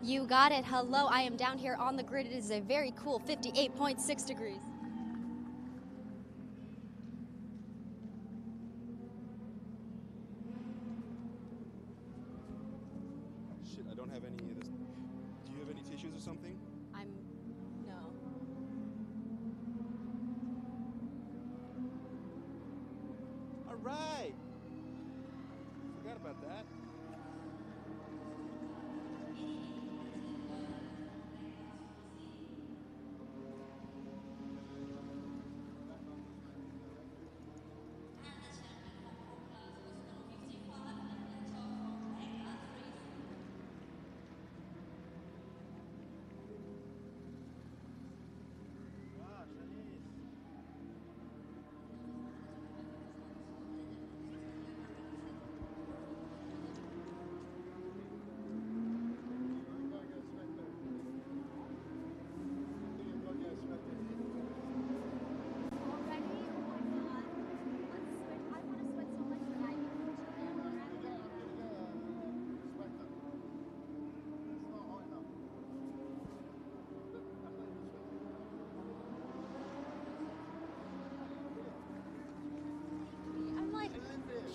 You got it. Hello, I am down here on the grid. It is a very cool 58.6 degrees. Shit, I don't have any of this. Do you have any tissues or something? No. All right. Forgot about that.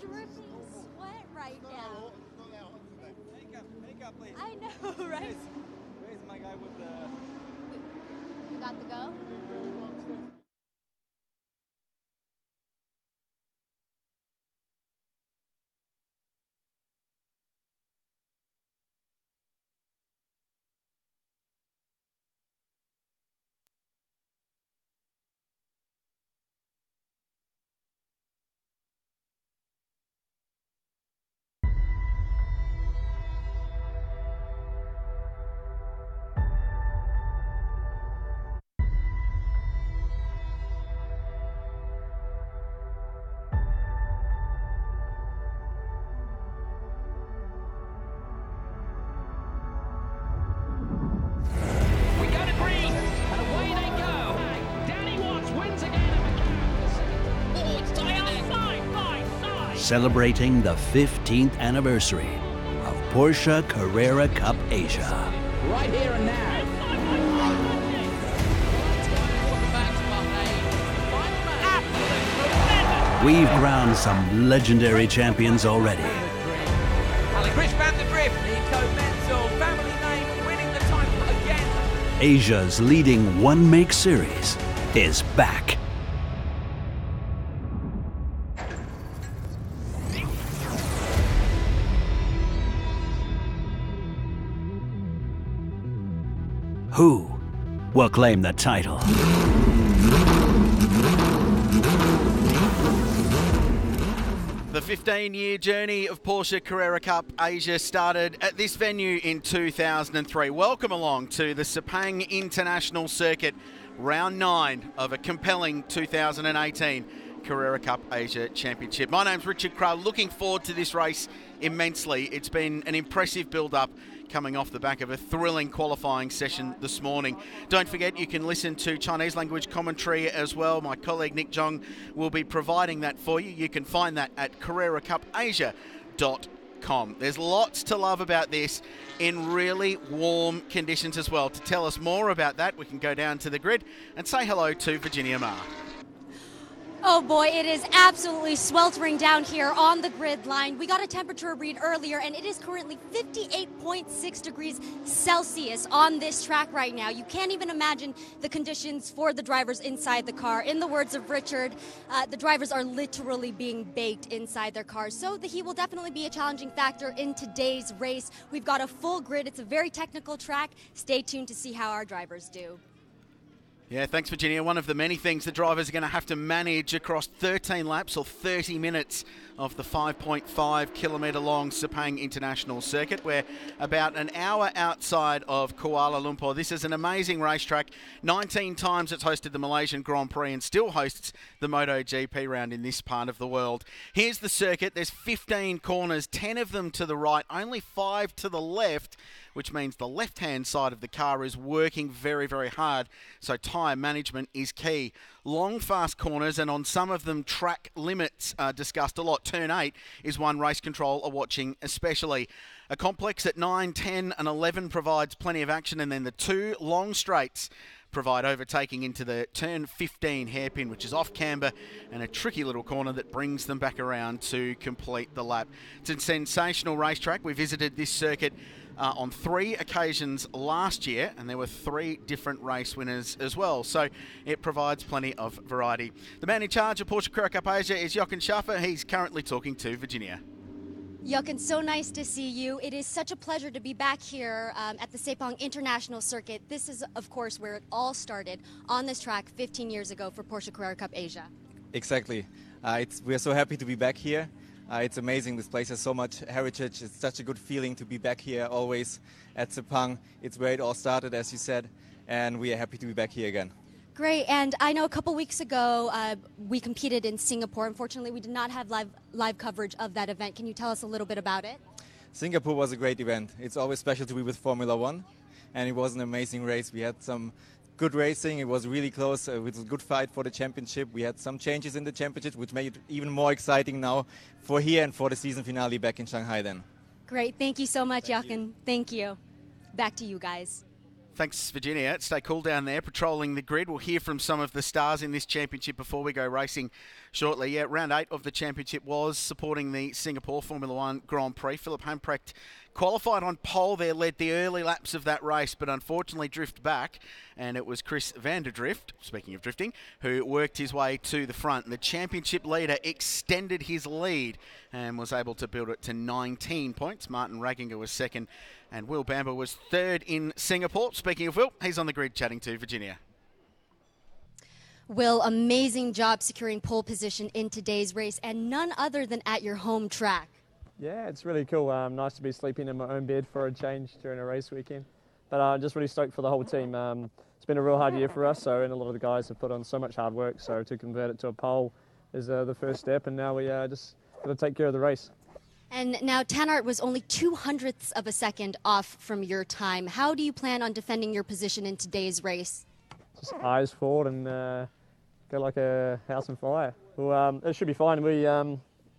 Dripping sweat right now. Makeup, please. I know, right? Where's my guy with the... You got the go? Celebrating the 15th anniversary of Porsche Carrera Cup Asia. Right here and now. We've crowned some legendary champions already. Chris Van der Drift, Nico Menzel, family name, winning the title again. Asia's leading one-make series is back. Who will claim the title? The 15-year journey of Porsche Carrera Cup Asia started at this venue in 2003. Welcome along to the Sepang International Circuit, round 9 of a compelling 2018 Carrera Cup Asia Championship. My name's Richard Crow, looking forward to this race immensely. It's been an impressive build-up coming off the back of a thrilling qualifying session this morning. Don't forget you can listen to Chinese language commentary as well. My colleague Nick Zhong will be providing that for you. You can find that at carreracupasia.com. There's lots to love about this in really warm conditions as well. To tell us more about that, we can go down to the grid and say hello to Virginia Ma. Oh boy, it is absolutely sweltering down here on the grid line. We got a temperature read earlier, and it is currently 58.6 degrees Celsius on this track right now. You can't even imagine the conditions for the drivers inside the car. In the words of Richard, the drivers are literally being baked inside their cars. So the heat will definitely be a challenging factor in today's race. We've got a full grid. It's a very technical track. Stay tuned to see how our drivers do. Yeah, thanks, Virginia. One of the many things the drivers are going to have to manage across 13 laps or 30 minutes of the 5.5 kilometre long Sepang International Circuit. We're about an hour outside of Kuala Lumpur. This is an amazing racetrack. 19 times it's hosted the Malaysian Grand Prix and still hosts the MotoGP round in this part of the world. Here's the circuit. There's 15 corners, 10 of them to the right, only 5 to the left, which means the left-hand side of the car is working very, very hard. So tyre management is key long, fast corners, and on some of them, track limits are discussed a lot. Turn 8 is one race control are watching especially. A complex at 9, 10 and 11 provides plenty of action, and then the 2 long straights provide overtaking into the turn 15 hairpin, which is off camber, and a tricky little corner that brings them back around to complete the lap. It's a sensational racetrack. We visited this circuit on 3 occasions last year, and there were 3 different race winners as well, so it provides plenty of variety. The man in charge of Porsche Carrera Cup Asia is Jochen Schaffer. He's currently talking to Virginia. Jochen, so nice to see you. It is such a pleasure to be back here at the Sepang International Circuit. This is, of course, where it all started on this track 15 years ago for Porsche Carrera Cup Asia. Exactly. We are so happy to be back here. It's amazing. This place has so much heritage. It's such a good feeling to be back here always at Sepang. It's where it all started, as you said, and we are happy to be back here again. Great, and I know a couple weeks ago we competed in Singapore. Unfortunately, we did not have live coverage of that event. Can you tell us a little bit about it? Singapore was a great event. It's always special to be with Formula One, and it was an amazing race. We had some good racing. It was really close. It was a good fight for the championship. We had some changes in the championship, which made it even more exciting now for here and for the season finale back in Shanghai then. Great, thank you so much, Jochen. Thank you. Back to you guys. Thanks, Virginia. Stay cool down there, patrolling the grid. We'll hear from some of the stars in this championship before we go racing shortly. Yeah, round 8 of the championship was supporting the Singapore Formula One Grand Prix. Philip Humprecht qualified on pole there, led the early laps of that race, but unfortunately drifted back. And it was Chris van der Drift, speaking of drifting, who worked his way to the front. And the championship leader extended his lead and was able to build it to 19 points. Martin Raginger was second, and Will Bamber was third in Singapore. Speaking of Will, he's on the grid chatting to Virginia. Will, amazing job securing pole position in today's race, and none other than at your home track. Yeah, it's really cool. Nice to be sleeping in my own bed for a change during a race weekend. But just really stoked for the whole team. It's been a real hard year for us, and a lot of the guys have put on so much hard work. So to convert it to a pole is the first step, and now we just got to take care of the race. And now Tanart was only 0.02 of a second off from your time. How do you plan on defending your position in today's race? Just eyes forward and go like a house on fire. Well, it should be fine.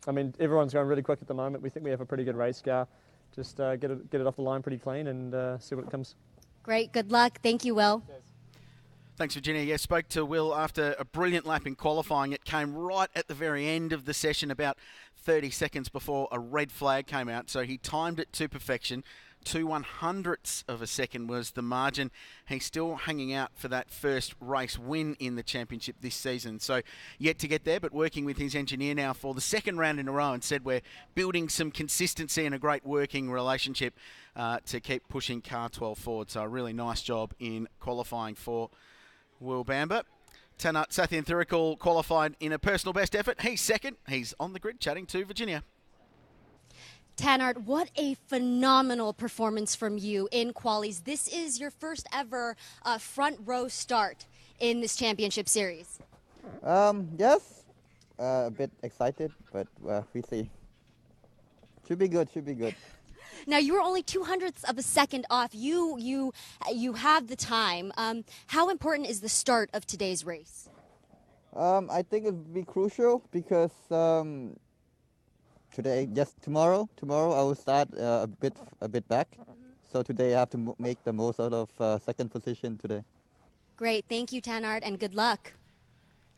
I mean, everyone's going really quick at the moment. We think we have a pretty good race car. Just get it off the line pretty clean and see what comes. Great. Good luck. Thank you, Will. Cheers. Thanks, Virginia. Yeah, spoke to Will after a brilliant lap in qualifying. It came right at the very end of the session, about 30 seconds before a red flag came out. So he timed it to perfection. 2/100ths of a second was the margin. He's still hanging out for that first race win in the championship this season. So yet to get there, but working with his engineer now for the second round in a row, and said we're building some consistency and a great working relationship to keep pushing Car 12 forward. So a really nice job in qualifying for Will Bamber. Tanart Sathyanthirikul qualified in a personal best effort. He's second. He's on the grid chatting to Virginia. Tanart, what a phenomenal performance from you in qualies. This is your first ever front row start in this championship series. Yes, a bit excited, but we see. Should be good, should be good. Now, you were only 0.02 of a second off. You have the time. How important is the start of today's race? I think it would be crucial because tomorrow I will start a bit back. So today I have to make the most out of second position today. Great, thank you, Tanart, and good luck.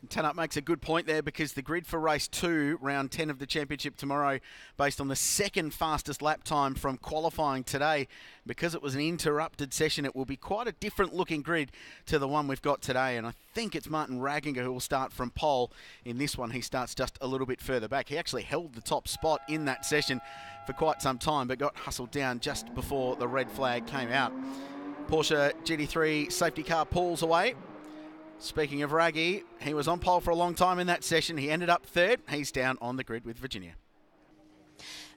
Tanart makes a good point there, because the grid for race 2, round 10 of the championship tomorrow, based on the second fastest lap time from qualifying today. Because it was an interrupted session, it will be quite a different looking grid to the one we've got today. And I think it's Martin Raginger who will start from pole. In this one, he starts just a little bit further back. He actually held the top spot in that session for quite some time, but got hustled down just before the red flag came out. Porsche GT3 safety car pulls away. Speaking of Raggy, he was on pole for a long time in that session. He ended up third. He's down on the grid with Virginia.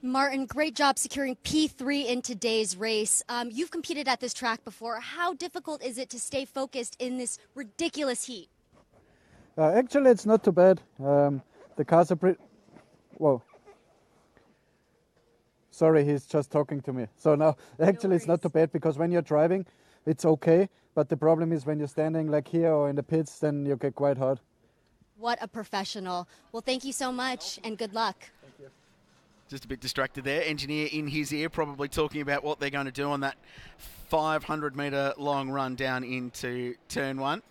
Martin, great job securing P3 in today's race. You've competed at this track before. How difficult is it to stay focused in this ridiculous heat? Actually, it's not too bad. The cars are pretty... Whoa. Sorry, he's just talking to me. So now, actually, it's not too bad, because when you're driving, it's okay. But the problem is when you're standing like here or in the pits, then you get quite hot. What a professional. Well, thank you so much and good luck. Just a bit distracted there. Engineer in his ear, probably talking about what they're going to do on that 500-metre long run down into turn 1.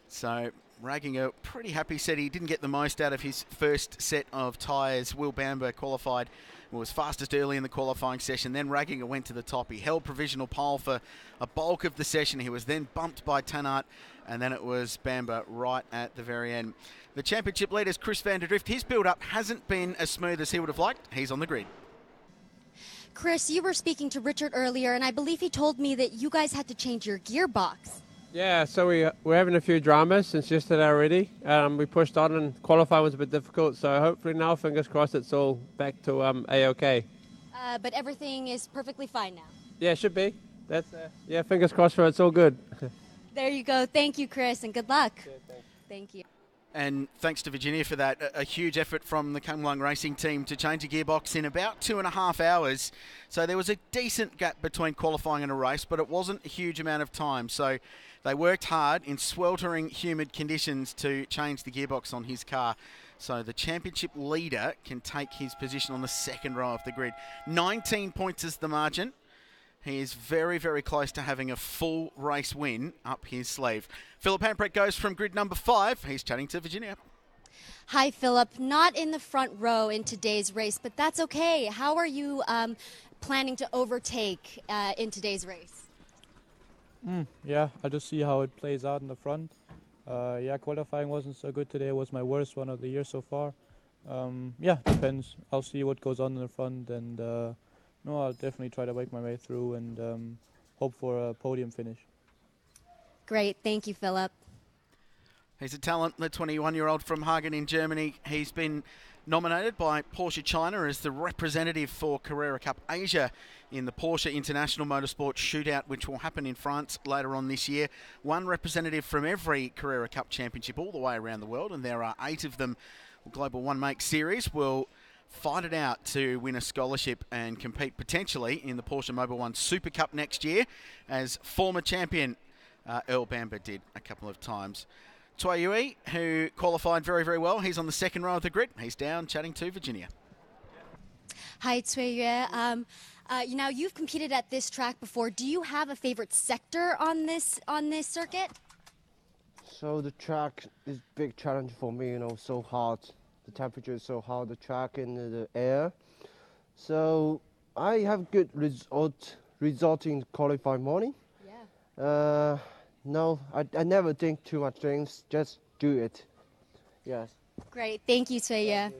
So Ragginger pretty happy, said he didn't get the most out of his first set of tyres. Will Bamber qualified, was fastest early in the qualifying session. Then Ragginger went to the top. He held provisional pole for a bulk of the session. He was then bumped by Tannart, and then it was Bamber right at the very end. The championship leader's Chris van der Drift. His build-up hasn't been as smooth as he would have liked. He's on the grid. Chris, you were speaking to Richard earlier, and I believe he told me that you guys had to change your gearbox. Yeah, so we're having a few dramas since yesterday already. We pushed on and qualifying was a bit difficult, so hopefully now, fingers crossed, it's all back to A-OK. But everything is perfectly fine now. Yeah, should be. That's yeah, fingers crossed for it. It's all good. There you go. Thank you, Chris, and good luck. Yeah, Thank you. And thanks to Virginia for that. A huge effort from the Kumlung racing team to change a gearbox in about 2.5 hours. So there was a decent gap between qualifying and a race, but it wasn't a huge amount of time. So they worked hard in sweltering, humid conditions to change the gearbox on his car. So the championship leader can take his position on the second row of the grid. 19 points is the margin. He is very, very close to having a full race win up his sleeve. Philip Hamprecht goes from grid number 5. He's chatting to Virginia. Hi, Philip. Not in the front row in today's race, but that's okay. How are you planning to overtake in today's race? Yeah, I'll just see how it plays out in the front. Yeah, qualifying wasn't so good today. It was my worst one of the year so far. Yeah, depends. I'll see what goes on in the front, and no, I'll definitely try to make my way through and hope for a podium finish. Great. Thank you, Philip. He's a talent, the 21-year-old from Hagen in Germany. He's been nominated by Porsche China as the representative for Carrera Cup Asia in the Porsche International Motorsport Shootout, which will happen in France later on this year. One representative from every Carrera Cup championship all the way around the world, and there are 8 of them. Global One Make Series will fight it out to win a scholarship and compete potentially in the Porsche Mobil 1 Super Cup next year, as former champion Earl Bamber did a couple of times. Tsui Yui, who qualified very, very well, he's on the second row of the grid. He's down chatting to Virginia. Hi, Tsui Yue. Now, you've competed at this track before. Do you have a favorite sector on this circuit? So the track is a big challenge for me, so hard. The temperature is so hard, the track and the air. So I have good result in qualifying morning. Yeah. No, I never think too much things, just do it. Yes. Great, thank you, Tsui Yue.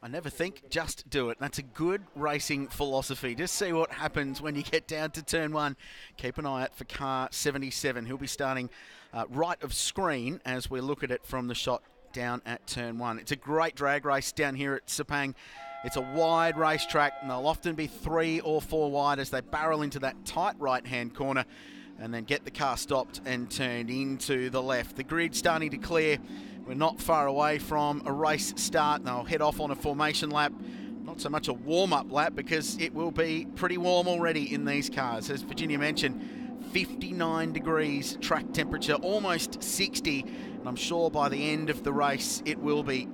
I never think, just do it. That's a good racing philosophy. Just see what happens when you get down to turn 1. Keep an eye out for car 77. He'll be starting right of screen as we look at it from the shot down at turn 1. It's a great drag race down here at Sepang. It's a wide racetrack, and they'll often be 3 or 4 wide as they barrel into that tight right-hand corner and then get the car stopped and turned into the left. The grid's starting to clear. We're not far away from a race start, and they'll head off on a formation lap. Not so much a warm-up lap, because it will be pretty warm already in these cars. As Virginia mentioned, 59 degrees track temperature, almost 60, and I'm sure by the end of the race it will be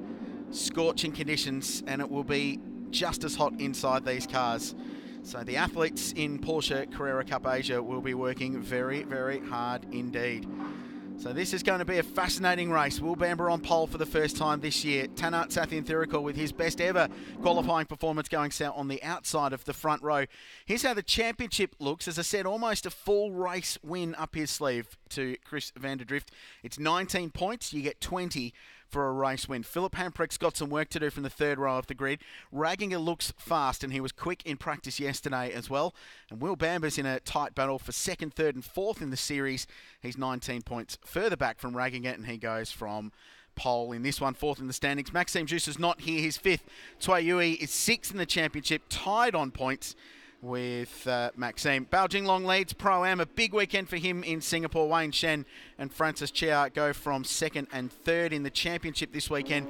scorching conditions and it will be just as hot inside these cars. So the athletes in Porsche Carrera Cup Asia will be working very, very hard indeed. So this is going to be a fascinating race. Will Bamber on pole for the first time this year. Tannart Sathienthirakul with his best ever qualifying performance going south on the outside of the front row. Here's how the championship looks. As I said, almost a full race win up his sleeve to Chris van der Drift. It's 19 points. You get 20 for a race win. Philip Hamprecht's got some work to do from the third row of the grid. Ragginger looks fast, and he was quick in practice yesterday as well. And Will Bamber's in a tight battle for second, third and fourth in the series. He's 19 points further back from Ragginger, and he goes from pole in this one, fourth in the standings. Maxime Juice is not here. He's fifth. Tsui Yui is sixth in the championship, tied on points with Maxime. Bao Jinglong leads Pro-Am. A big weekend for him in Singapore. Wayne Shen and Francis Chia go from second and third in the championship this weekend.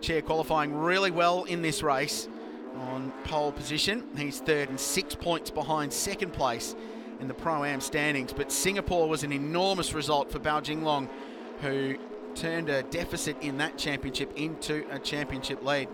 Chia qualifying really well in this race on pole position. He's third and 6 points behind second place in the Pro-Am standings. But Singapore was an enormous result for Bao Jinglong, who turned a deficit in that championship into a championship lead.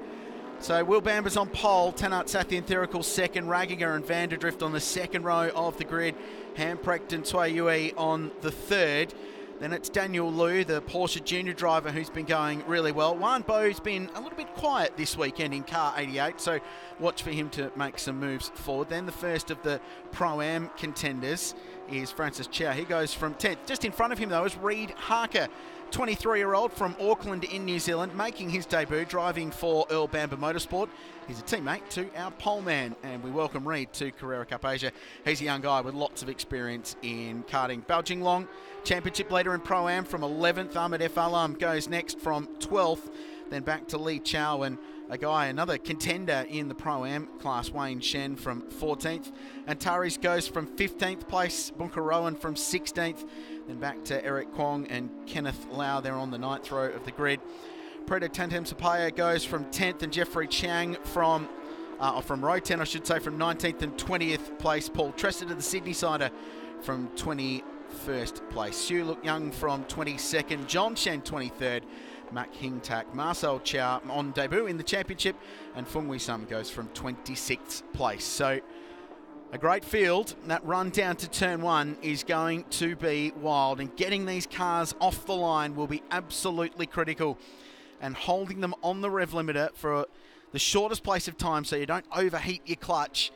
So Will Bamber's on pole, Tanat Sathyanthirikul second, Raginger and Vanderdrift on the second row of the grid, Hamprecht and Tui Yui on the third. Then it's Daniel Liu, the Porsche junior driver, who's been going really well. Juan Bo's been a little bit quiet this weekend in car 88, so watch for him to make some moves forward. Then the first of the Pro-Am contenders is Francis Chow. He goes from 10th. Just in front of him, though, is Reid Harker, 23-year-old from Auckland in New Zealand, making his debut driving for Earl Bamber Motorsport. He's a teammate to our poleman, and we welcome Reid to Carrera Cup Asia. He's a young guy with lots of experience in karting. Baojing Long, championship leader in Pro-Am from 11th. Ahmed F. Alam goes next from 12th. Then back to Lee Chow and another contender in the Pro-Am class, Wayne Shen from 14th. Antares goes from 15th place, Bunker Rowan from 16th. Then back to Eric Kwong and Kenneth Lau there on the 9th row of the grid. Preto Tantem Sapaya goes from 10th, and Jeffrey Chang from row 10, I should say, from 19th and 20th place. Paul Tressida, the Sydney sider, from 21st place. Hugh Look Young from 22nd, John Shen 23rd, Mac Hing Tak, Marcel Chow on debut in the championship, and Fung Wee Sum goes from 26th place. So a great field. That run down to turn 1 is going to be wild, and getting these cars off the line will be absolutely critical, and holding them on the rev limiter for the shortest place of time so you don't overheat your clutch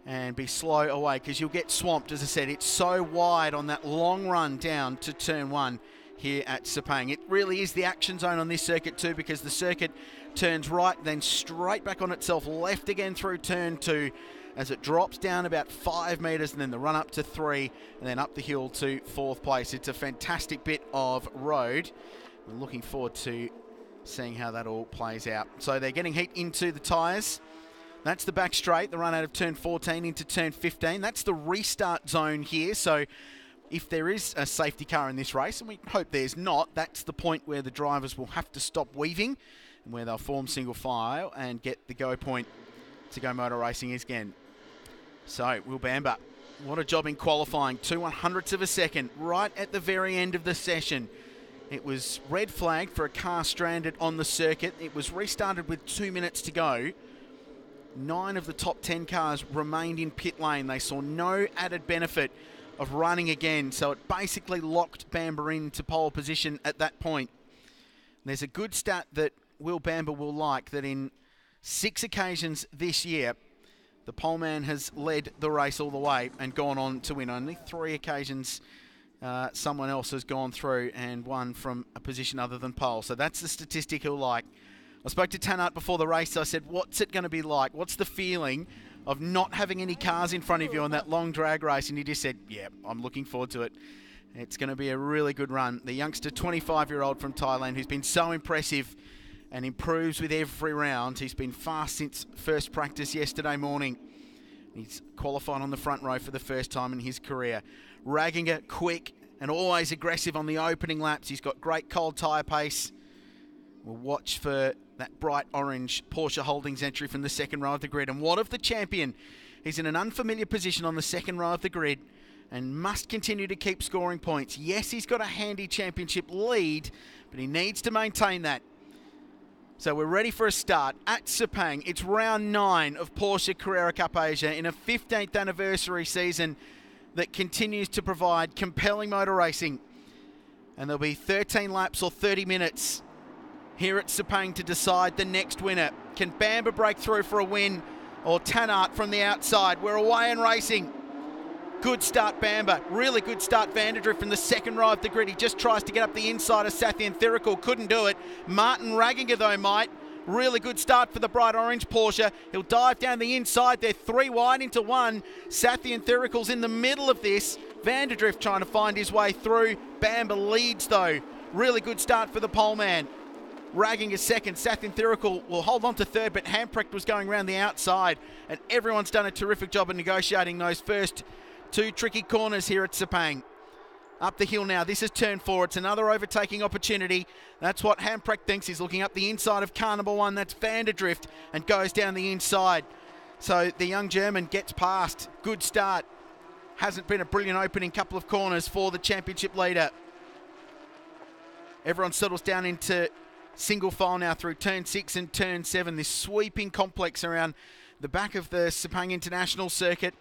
and be slow away, because you'll get swamped. As I said, it's so wide on that long run down to turn 1 here at Sepang. It really is the action zone on this circuit too, because the circuit turns right, then straight back on itself, left again through turn 2, as it drops down about 5 metres, and then the run up to 3, and then up the hill to 4th place. It's a fantastic bit of road. We're looking forward to seeing how that all plays out. So they're getting heat into the tyres. That's the back straight, the run out of turn 14 into turn 15. That's the restart zone here. So if there is a safety car in this race, and we hope there's not, that's the point where the drivers will have to stop weaving, and where they'll form single file and get the go point to go motor racing again. So Will Bamber, what a job in qualifying. 2/100ths of a second right at the very end of the session. It was red flagged for a car stranded on the circuit. It was restarted with 2 minutes to go. 9 of the top 10 cars remained in pit lane. They saw no added benefit of running again, so it basically locked Bamber into pole position at that point. There's a good stat that Will Bamber will like, that in 6 occasions this year, the poleman has led the race all the way and gone on to win. Only 3 occasions someone else has gone through and won from a position other than pole. So that's the statistic he'll like. I spoke to Tanat before the race. I said, what's it going to be like? What's the feeling of not having any cars in front of you on that long drag race? And he just said, yeah, I'm looking forward to it. It's going to be a really good run. The youngster, 25-year-old from Thailand, who's been so impressive and improves with every round. He's been fast since first practice yesterday morning. He's qualified on the front row for the first time in his career. Raginger, quick and always aggressive on the opening laps. He's got great cold tyre pace. We'll watch for that bright orange Porsche Holdings entry from the second row of the grid. And what of the champion? He's in an unfamiliar position on the second row of the grid and must continue to keep scoring points. Yes, he's got a handy championship lead, but he needs to maintain that. So we're ready for a start at Sepang. It's round 9 of Porsche Carrera Cup Asia in a 15th anniversary season that continues to provide compelling motor racing. And there'll be 13 laps or 30 minutes here at Sepang to decide the next winner. Can Bamber break through for a win, or Tanat from the outside? We're away and racing. Good start, Bamber. Really good start, Vanderdrift from the second row of the grid. He just tries to get up the inside of Sathyanthirikul. Couldn't do it. Martin Raginger, though, might. Really good start for the bright orange Porsche. He'll dive down the inside. They're 3 wide into 1. Sathyanthirikul's in the middle of this. Vanderdrift trying to find his way through. Bamber leads, though. Really good start for the poleman. Raginger second. Sathyanthirikul will hold on to third, but Hamprecht was going around the outside, and everyone's done a terrific job of negotiating those first 2 tricky corners here at Sepang. Up the hill now. This is turn 4. It's another overtaking opportunity. That's what Hamprecht thinks. He's looking up the inside of car number 1. That's Vanderdrift, and goes down the inside. So the young German gets past. Good start. Hasn't been a brilliant opening couple of corners for the championship leader. Everyone settles down into single file now through turn 6 and turn 7. This sweeping complex around the back of the Sepang International Circuit.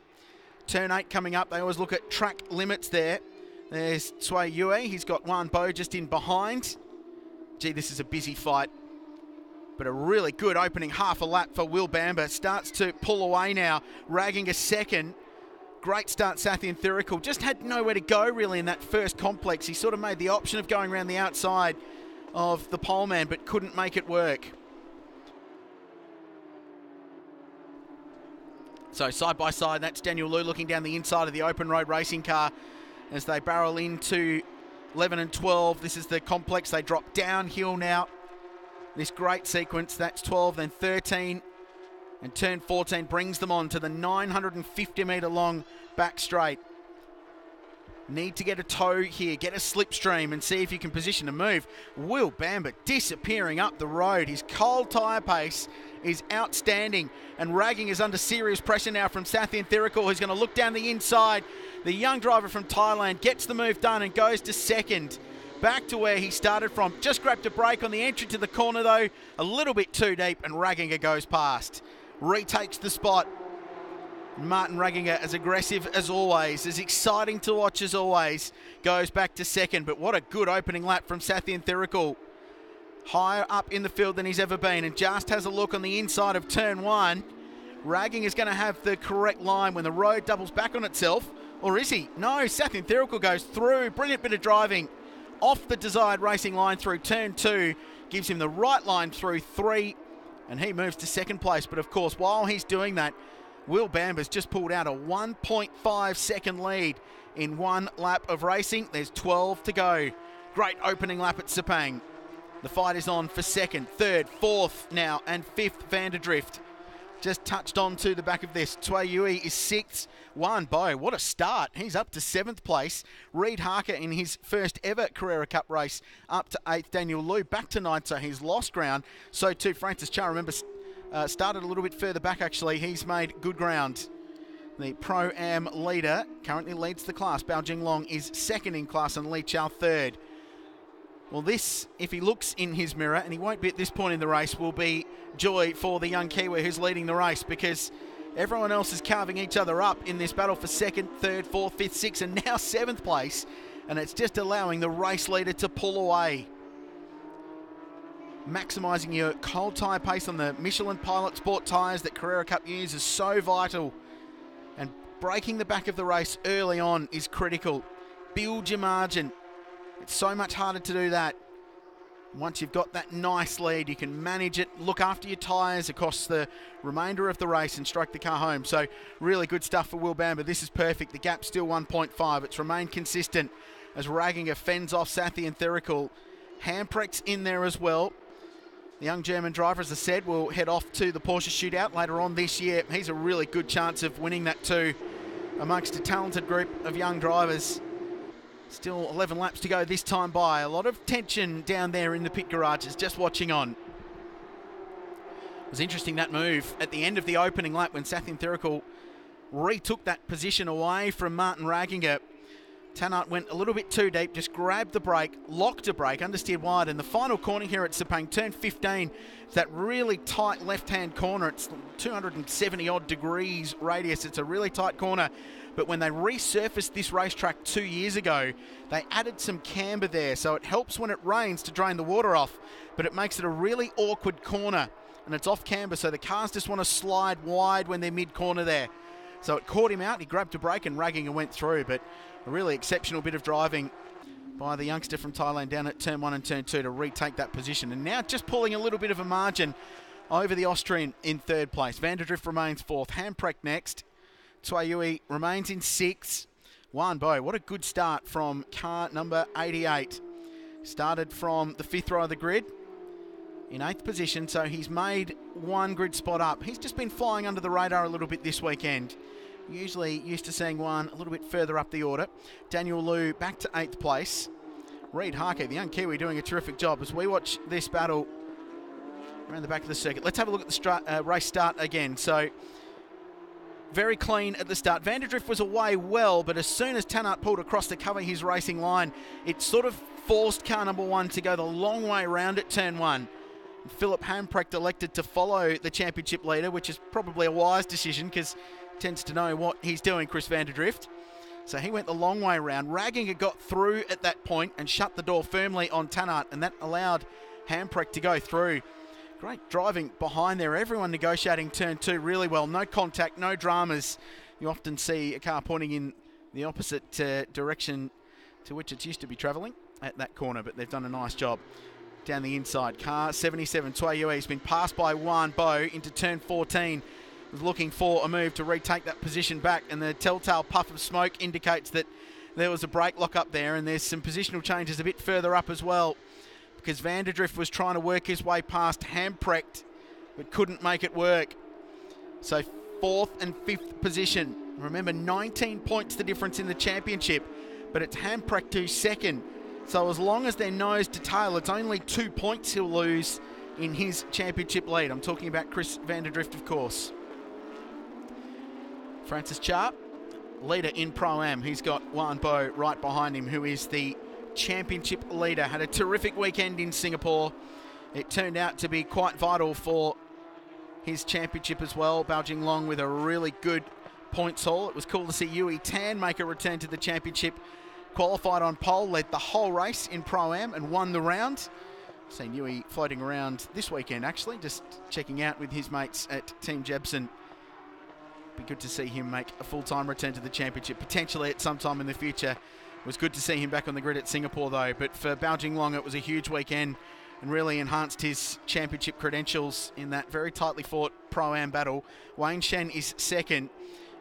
Turn 8 coming up. They always look at track limits there. There's Tsui Yue. He's got Juan Bo just in behind. Gee, this is a busy fight. But a really good opening half a lap for Will Bamba. Starts to pull away now, ragging a second. Great start, Sathian Thirikul. Just had nowhere to go really in that first complex. He sort of made the option of going around the outside of the poleman, but couldn't make it work. So side by side, that's Daniel Liu looking down the inside of the open road racing car as they barrel into 11 and 12. This is the complex. They drop downhill now. This great sequence, that's 12, then 13, and turn 14 brings them on to the 950 metre long back straight. Need to get a toe here, get a slipstream and see if you can position a move. Will Bamba disappearing up the road. His cold tyre pace is outstanding, and ragging is under serious pressure now from Sathian Thirikul, who's going to look down the inside. The young driver from Thailand gets the move done and goes to second. Back to where he started from. Just grabbed a break on the entry to the corner though. A little bit too deep, and Ragginger goes past. Retakes the spot. Martin Ragginger, as aggressive as always, as exciting to watch as always, goes back to second. But what a good opening lap from Sathian Thirikul. Higher up in the field than he's ever been, and just has a look on the inside of turn 1. Ragging is going to have the correct line when the road doubles back on itself. Or is he? No, Sathian Thirikul goes through. Brilliant bit of driving. Off the desired racing line through turn 2, gives him the right line through 3, and he moves to second place. But of course, while he's doing that, Will Bamba's just pulled out a 1.5 second lead in one lap of racing. There's 12 to go. Great opening lap at Sepang. The fight is on for second, third, fourth now, and fifth Vanderdrift. Just touched on to the back of this. Tsui Yue is sixth. Juan Bo, what a start. He's up to 7th place. Reid Harker in his first ever Carrera Cup race up to 8th. Daniel Liu back to 9th, so he's lost ground. So too Francis Cha, remember, started a little bit further back actually. He's made good ground. The Pro-Am leader currently leads the class. Bao Jinglong is second in class and Li Chao third. Well, this, if he looks in his mirror, and he won't be at this point in the race, will be joy for the young Kiwi who's leading the race, because everyone else is carving each other up in this battle for second, third, fourth, fifth, sixth, and now 7th place, and it's just allowing the race leader to pull away. Maximising your cold tyre pace on the Michelin Pilot Sport tyres that Carrera Cup use is so vital, and breaking the back of the race early on is critical. Build your margin. It's so much harder to do that. Once you've got that nice lead, you can manage it, look after your tyres across the remainder of the race and strike the car home. So really good stuff for Will Bamba. This is perfect. The gap's still 1.5. It's remained consistent as Ragginger fends off Sathian Thirikul. Hamprecht's in there as well. The young German driver, as I said, will head off to the Porsche Shootout later on this year. He's a really good chance of winning that too amongst a talented group of young drivers. Still 11 laps to go this time by. A lot of tension down there in the pit garages, just watching on. It was interesting, that move at the end of the opening lap when Sathian Thirikul retook that position away from Martin Ragginger. Tanart went a little bit too deep, just grabbed the brake, locked a brake, understeered wide, and the final corner here at Sepang, turn 15, it's that really tight left-hand corner. It's 270 odd degrees radius. It's a really tight corner. But when they resurfaced this racetrack 2 years ago, they added some camber there, so it helps when it rains to drain the water off, but it makes it a really awkward corner, and it's off camber, so the cars just want to slide wide when they're mid-corner there. So it caught him out, he grabbed a brake, and Ragginger went through, but a really exceptional bit of driving by the youngster from Thailand down at turn 1 and turn 2 to retake that position. And now just pulling a little bit of a margin over the Austrian in 3rd place. Vanderdrift remains 4th, Hamprecht next. Tsui Yue remains in 6th. Juan Bo, what a good start from car number 88. Started from the 5th row of the grid in 8th position, so he's made one grid spot up. He's just been flying under the radar a little bit this weekend. Usually used to seeing one a little bit further up the order. Daniel Liu back to 8th place. Reid Harker, the young Kiwi, doing a terrific job as we watch this battle around the back of the circuit. Let's have a look at the race start again. So very clean at the start. Vanderdrift was away well, but as soon as Tanart pulled across to cover his racing line, it sort of forced car number 1 to go the long way around at turn 1. Philip Hamprecht elected to follow the championship leader, which is probably a wise decision because he tends to know what he's doing, Chris van der Drift. So he went the long way around. Ragginger got through at that point and shut the door firmly on Tannart, and that allowed Hamprecht to go through. Great driving behind there. Everyone negotiating turn 2 really well. No contact, no dramas. You often see a car pointing in the opposite direction to which it's used to be travelling at that corner, but they've done a nice job. Down the inside, car 77, Tui Yue has been passed by Juan Bo into turn 14. Was looking for a move to retake that position back, and the telltale puff of smoke indicates that there was a brake lock up there, and there's some positional changes a bit further up as well, because van der Drift was trying to work his way past Hamprecht, but couldn't make it work. So 4th and 5th position. Remember, 19 points the difference in the championship, but it's Hamprecht who's second. So as long as they're nose to tail, it's only 2 points he'll lose in his championship lead. I'm talking about Chris van der Drift, of course. Francis Cha, leader in Pro-Am. He's got Juan Bo right behind him, who is the championship leader. Had a terrific weekend in Singapore. It turned out to be quite vital for his championship as well. Bao Jinglong with a really good points haul. It was cool to see Yui Tan make a return to the championship. Qualified on pole, led the whole race in Pro-Am and won the round. Seen Yui floating around this weekend, actually, just checking out with his mates at Team Jebsen. Be good to see him make a full-time return to the championship, potentially at some time in the future. It was good to see him back on the grid at Singapore, though. But for Bao Jinglong, it was a huge weekend and really enhanced his championship credentials in that very tightly fought Pro-Am battle. Wayne Shen is second,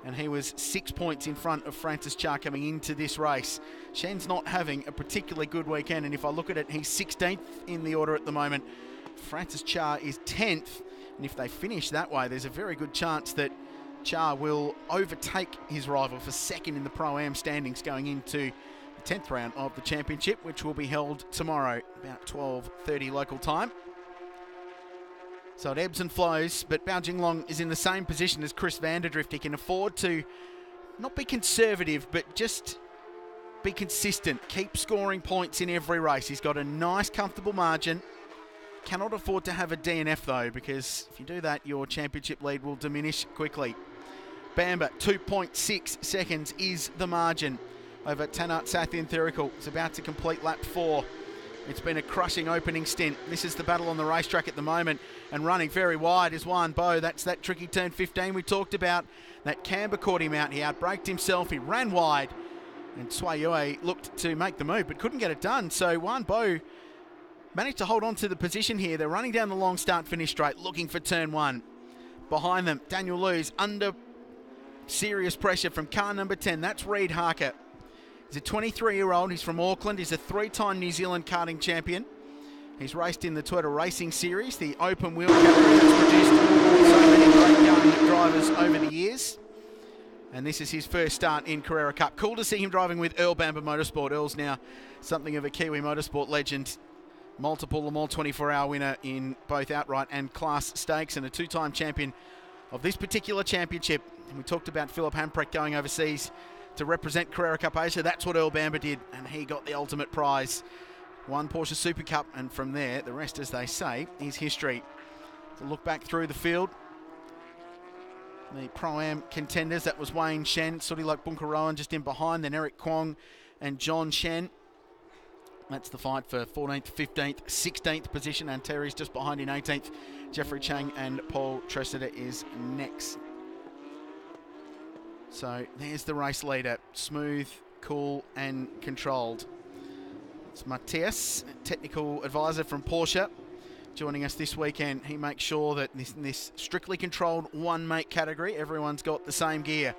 and he was 6 points in front of Francis Cha coming into this race. Shen's not having a particularly good weekend, and if I look at it, he's 16th in the order at the moment. Francis Cha is 10th, and if they finish that way, there's a very good chance that Cha will overtake his rival for second in the Pro-Am standings going into the 10th round of the championship, which will be held tomorrow about 12:30 local time. So it ebbs and flows, but Bao Jinglong is in the same position as Chris van der Drift. He can afford to not be conservative, but just be consistent. Keep scoring points in every race. He's got a nice, comfortable margin. Cannot afford to have a DNF, though, because if you do that, your championship lead will diminish quickly. Bamba, 2.6 seconds is the margin over Tannart Sathian Therical. It's about to complete lap 4. It's been a crushing opening stint. This is the battle on the racetrack at the moment, and running very wide is Juan Bo. That's that tricky turn 15 we talked about. That camber caught him out. He outbraked himself. He ran wide, and Tui Yue looked to make the move, but couldn't get it done. So Juan Bo managed to hold on to the position here. They're running down the long start-finish straight, looking for turn 1. Behind them, Daniel Lu's under serious pressure from car number 10. That's Reid Harker. He's a 23-year-old. He's from Auckland. He's a 3-time New Zealand karting champion. He's raced in the Toyota Racing Series, the open wheel category that's produced so many great young drivers over the years. And this is his first start in Carrera Cup. Cool to see him driving with Earl Bamba Motorsport. Earl's now something of a Kiwi motorsport legend. Multiple Le Mans 24-hour winner in both outright and class stakes, and a 2-time champion of this particular championship. And we talked about Philip Hamprecht going overseas to represent Carrera Cup Asia. That's what Earl Bamba did, and he got the ultimate prize. Won Porsche Super Cup, and from there, the rest, as they say, is history. To look back through the field, the Pro-Am contenders, that was Wayne Shen, Surilok Bunkaroan just in behind, then Eric Kwong and John Shen. That's the fight for 14th, 15th, 16th position, and Terry's just behind in 18th. Jeffrey Chang and Paul Tressida is next. So there's the race leader, smooth, cool and controlled. It's Matthias, technical advisor from Porsche, joining us this weekend. He makes sure that this strictly controlled one-mate category, everyone's got the same gear.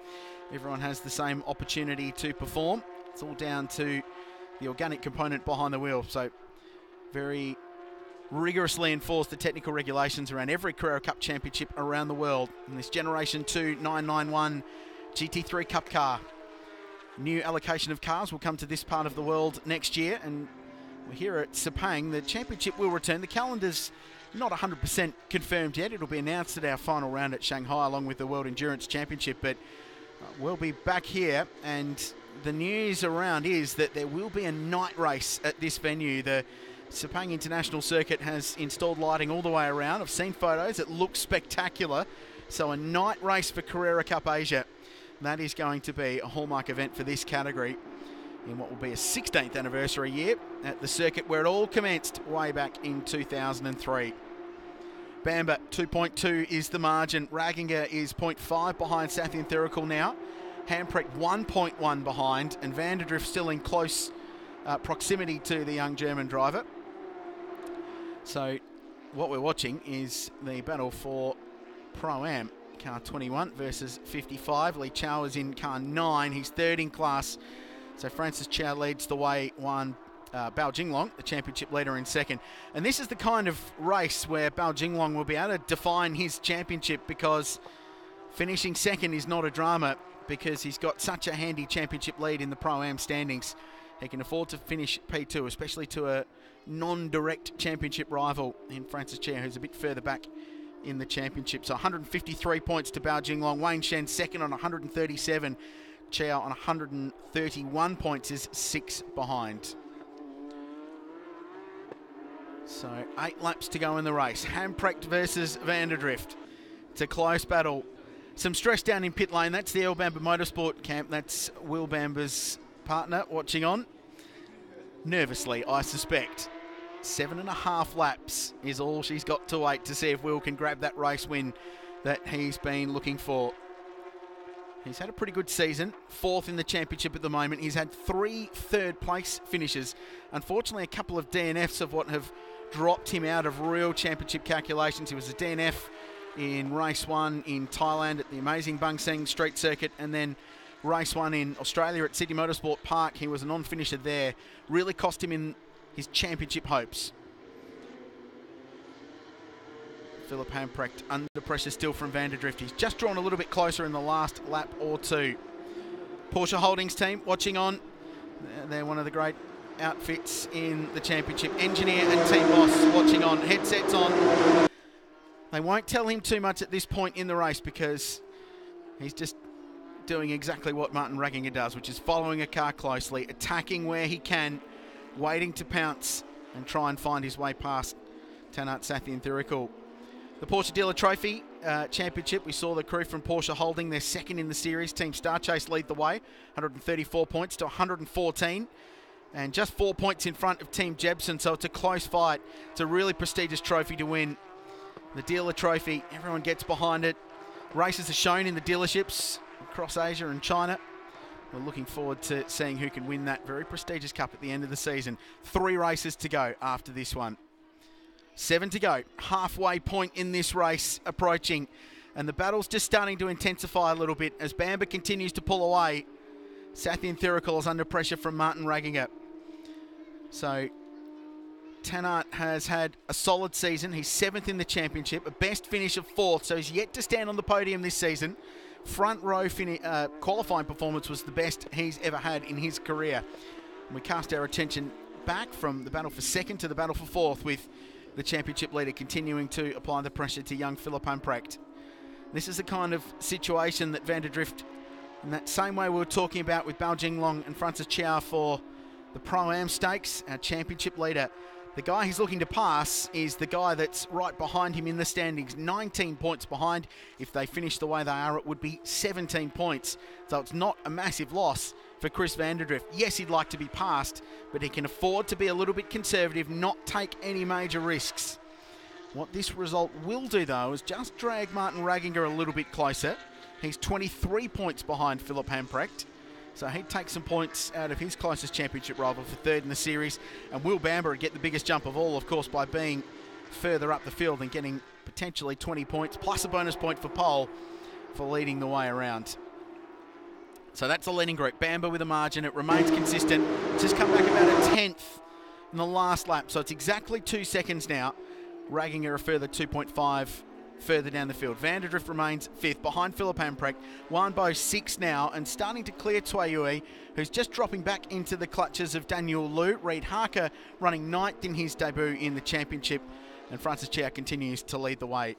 Everyone has the same opportunity to perform. It's all down to the organic component behind the wheel. So very rigorously enforce the technical regulations around every Carrera Cup championship around the world. In this Generation 2 991 GT3 Cup car. New allocation of cars will come to this part of the world next year, and we're here at Sepang. The championship will return. The calendar's not 100% confirmed yet. It'll be announced at our final round at Shanghai along with the World Endurance Championship, but we'll be back here, and the news around is that there will be a night race at this venue. The Sepang International Circuit has installed lighting all the way around. I've seen photos. It looks spectacular. So a night race for Carrera Cup Asia. That is going to be a hallmark event for this category in what will be a 16th anniversary year at the circuit where it all commenced way back in 2003. Bamber 2.2 is the margin. Ragginger is 0.5 behind Sathian Thirikul now. Hamprecht 1.1 behind, and Vanderdrift still in close proximity to the young German driver. So what we're watching is the battle for Pro-Am. Car 21 versus 55. Lee Chow is in car 9. He's third in class. So Francis Chow leads the way. Bao Jinglong, the championship leader, in second. And this is the kind of race where Bao Jinglong will be able to define his championship, because finishing second is not a drama, because he's got such a handy championship lead in the Pro-Am standings. He can afford to finish P2, especially to a non-direct championship rival in Francis Chow, who's a bit further back in the championship. So 153 points to Bao Jinglong. Wayne Shen second on 137. Chow on 131 points is 6 behind. So 8 laps to go in the race. Hamprecht versus Vanderdrift. It's a close battle. Some stress down in pit lane. That's the El Bamba Motorsport camp. That's Will Bamba's partner watching on. Nervously, I suspect. 7.5 laps is all she's got to wait to see if Will can grab that race win that he's been looking for. He's had a pretty good season, 4th in the championship at the moment. He's had 3 third-place finishes. Unfortunately, a couple of DNFs of what have dropped him out of real championship calculations. He was a DNF in race 1 in Thailand at the amazing Bang Seng Street Circuit, and then race 1 in Australia at Sydney Motorsport Park. He was a non-finisher there. Really cost him in his championship hopes. Philip Hamprecht under pressure still from Vanderdrift. He's just drawn a little bit closer in the last lap or two. Porsche Holdings team watching on. They're one of the great outfits in the championship. Engineer and team boss watching on. Headsets on. They won't tell him too much at this point in the race, because he's just doing exactly what Martin Ragginger does, which is following a car closely, attacking where he can, waiting to pounce and try and find his way past Tanat Sathian Thirikul. The Porsche Dealer Trophy Championship, we saw the crew from Porsche Holding. They're second in the series. Team Star Chase lead the way, 134 points to 114. And just 4 points in front of Team Jebsen, so it's a close fight. It's a really prestigious trophy to win. The Dealer Trophy, everyone gets behind it. Races are shown in the dealerships across Asia and China. We're looking forward to seeing who can win that very prestigious cup at the end of the season. 3 races to go after this one. 7 to go. Halfway point in this race approaching. And the battle's just starting to intensify a little bit as Bamber continues to pull away. Sathian Thirikul is under pressure from Martin Ragginger. So Tanat has had a solid season. He's 7th in the championship, a best finish of 4th, so he's yet to stand on the podium this season. Front row qualifying performance was the best he's ever had in his career. And we cast our attention back from the battle for 2nd to the battle for 4th, with the championship leader continuing to apply the pressure to young Philip Hamprecht. This is the kind of situation that Vanderdrift, in that same way we were talking about with Bao Jinglong and Francis Chow for the Pro-Am Stakes, our championship leader, the guy he's looking to pass is the guy that's right behind him in the standings, 19 points behind. If they finish the way they are, it would be 17 points. So it's not a massive loss for Chris Vanderdrift. Yes, he'd like to be passed, but he can afford to be a little bit conservative, not take any major risks. What this result will do, though, is just drag Martin Ragginger a little bit closer. He's 23 points behind Philip Hamprecht. So he'd take some points out of his closest championship rival for 3rd in the series. And Will Bamber would get the biggest jump of all, of course, by being further up the field and getting potentially 20 points, plus a bonus point for pole for leading the way around. So that's the leading group. Bamber with a margin. It remains consistent. It's just come back about a 10th in the last lap. So it's exactly 2 seconds now. Ragginger a further 2.5 further down the field. Vanderdrift remains 5th behind Philip Hamprecht. Wanbo 6th now and starting to clear Twayui, who's just dropping back into the clutches of Daniel Liu. Reid Harker running 9th in his debut in the championship, and Francis Chow continues to lead the way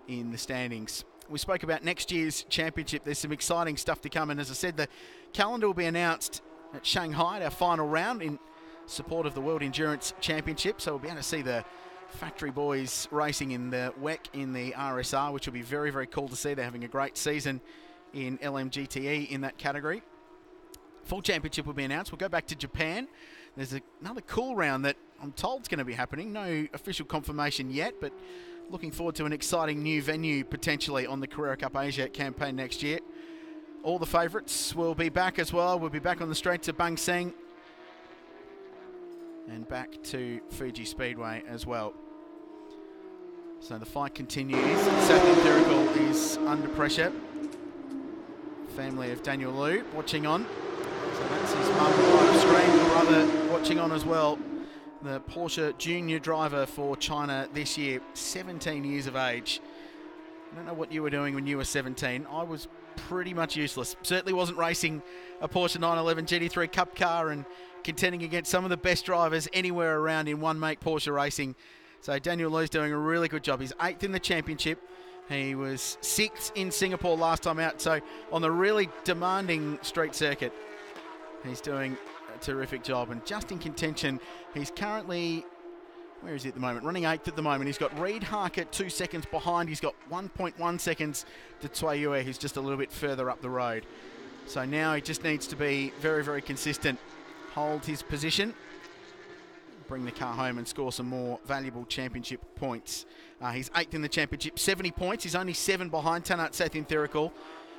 in the standings. we spoke about next year's championship. There's some exciting stuff to come, and as I said, the calendar will be announced at Shanghai, our final round in support of the World Endurance Championship. So we'll be able to see the factory boys racing in the WEC in the RSR, which will be very, very cool to see. They're having a great season in LMGTE in that category. Full championship will be announced. We'll go back to Japan. There's another cool round that I'm told is going to be happening. No official confirmation yet, but looking forward to an exciting new venue potentially on the Carrera Cup Asia campaign next year. All the favourites will be back as well. We'll be back on the straight to Bang Seng and back to Fuji Speedway as well. So the fight continues. Sathin Thirikul is under pressure. Family of Daniel Liu watching on. So that's his mum on screen, brother watching on as well. The Porsche junior driver for China this year, 17 years of age. I don't know what you were doing when you were 17. I was pretty much useless. Certainly wasn't racing a Porsche 911 GT3 Cup car and contending against some of the best drivers anywhere around in one-make Porsche racing. So Daniel Liu's doing a really good job. He's 8th in the championship. He was 6th in Singapore last time out. So on the really demanding street circuit, he's doing a terrific job. And just in contention, he's currently, where is he at the moment? Running 8th at the moment. He's got Reid Harker 2 seconds behind. He's got 1.1 seconds to Tsui Yue, who's just a little bit further up the road. So now he just needs to be very, very consistent. Hold his position, bring the car home and score some more valuable championship points. He's 8th in the championship, 70 points. He's only 7 behind Tanat Sathin Thirikul.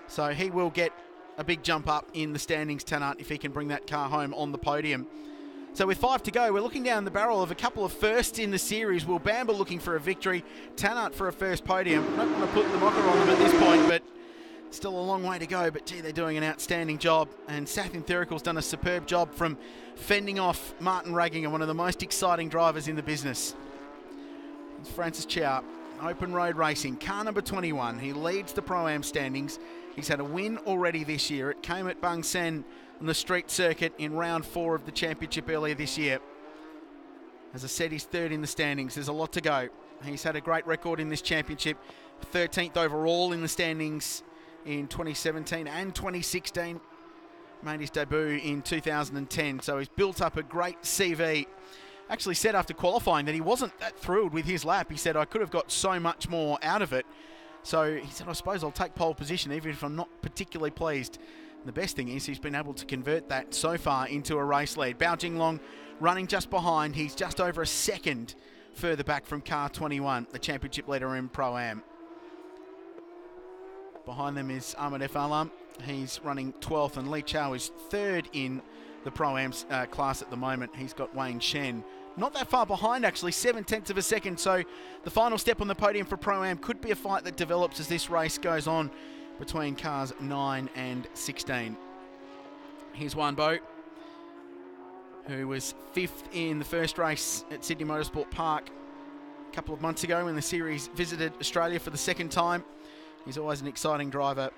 So he will get a big jump up in the standings, Tanat, if he can bring that car home on the podium. So with 5 to go, we're looking down the barrel of a couple of firsts in the series. Will Bamber looking for a victory, Tanat for a first podium. I don't want to put the mocker on them at this point, but still a long way to go. But gee, they're doing an outstanding job. And Sathin Thirikul's done a superb job from fending off Martin Ragginger, one of the most exciting drivers in the business. It's Francis Chow, open road racing, car number 21. He leads the Pro-Am standings. He's had a win already this year. It came at Bang Sen on the street circuit in round 4 of the championship earlier this year. As I said, he's 3rd in the standings. There's a lot to go. He's had a great record in this championship. 13th overall in the standings in 2017 and 2016. Made his debut in 2010. So he's built up a great CV. Actually said after qualifying that he wasn't that thrilled with his lap. He said, I could have got so much more out of it. So he said, I suppose I'll take pole position even if I'm not particularly pleased. And the best thing is he's been able to convert that so far into a race lead. Bao Jinglong running just behind. He's just over a second further back from car 21, the championship leader in Pro-Am. Behind them is Ahmed F. Alam. He's running 12th, and Li Chao is 3rd in the Pro-Am class at the moment. He's got Wayne Shen not that far behind, actually, 7/10 of a second. So the final step on the podium for Pro-Am could be a fight that develops as this race goes on between cars 9 and 16. Here's Wanbo, who was 5th in the first race at Sydney Motorsport Park a couple of months ago when the series visited Australia for the 2nd time. He's always an exciting driver.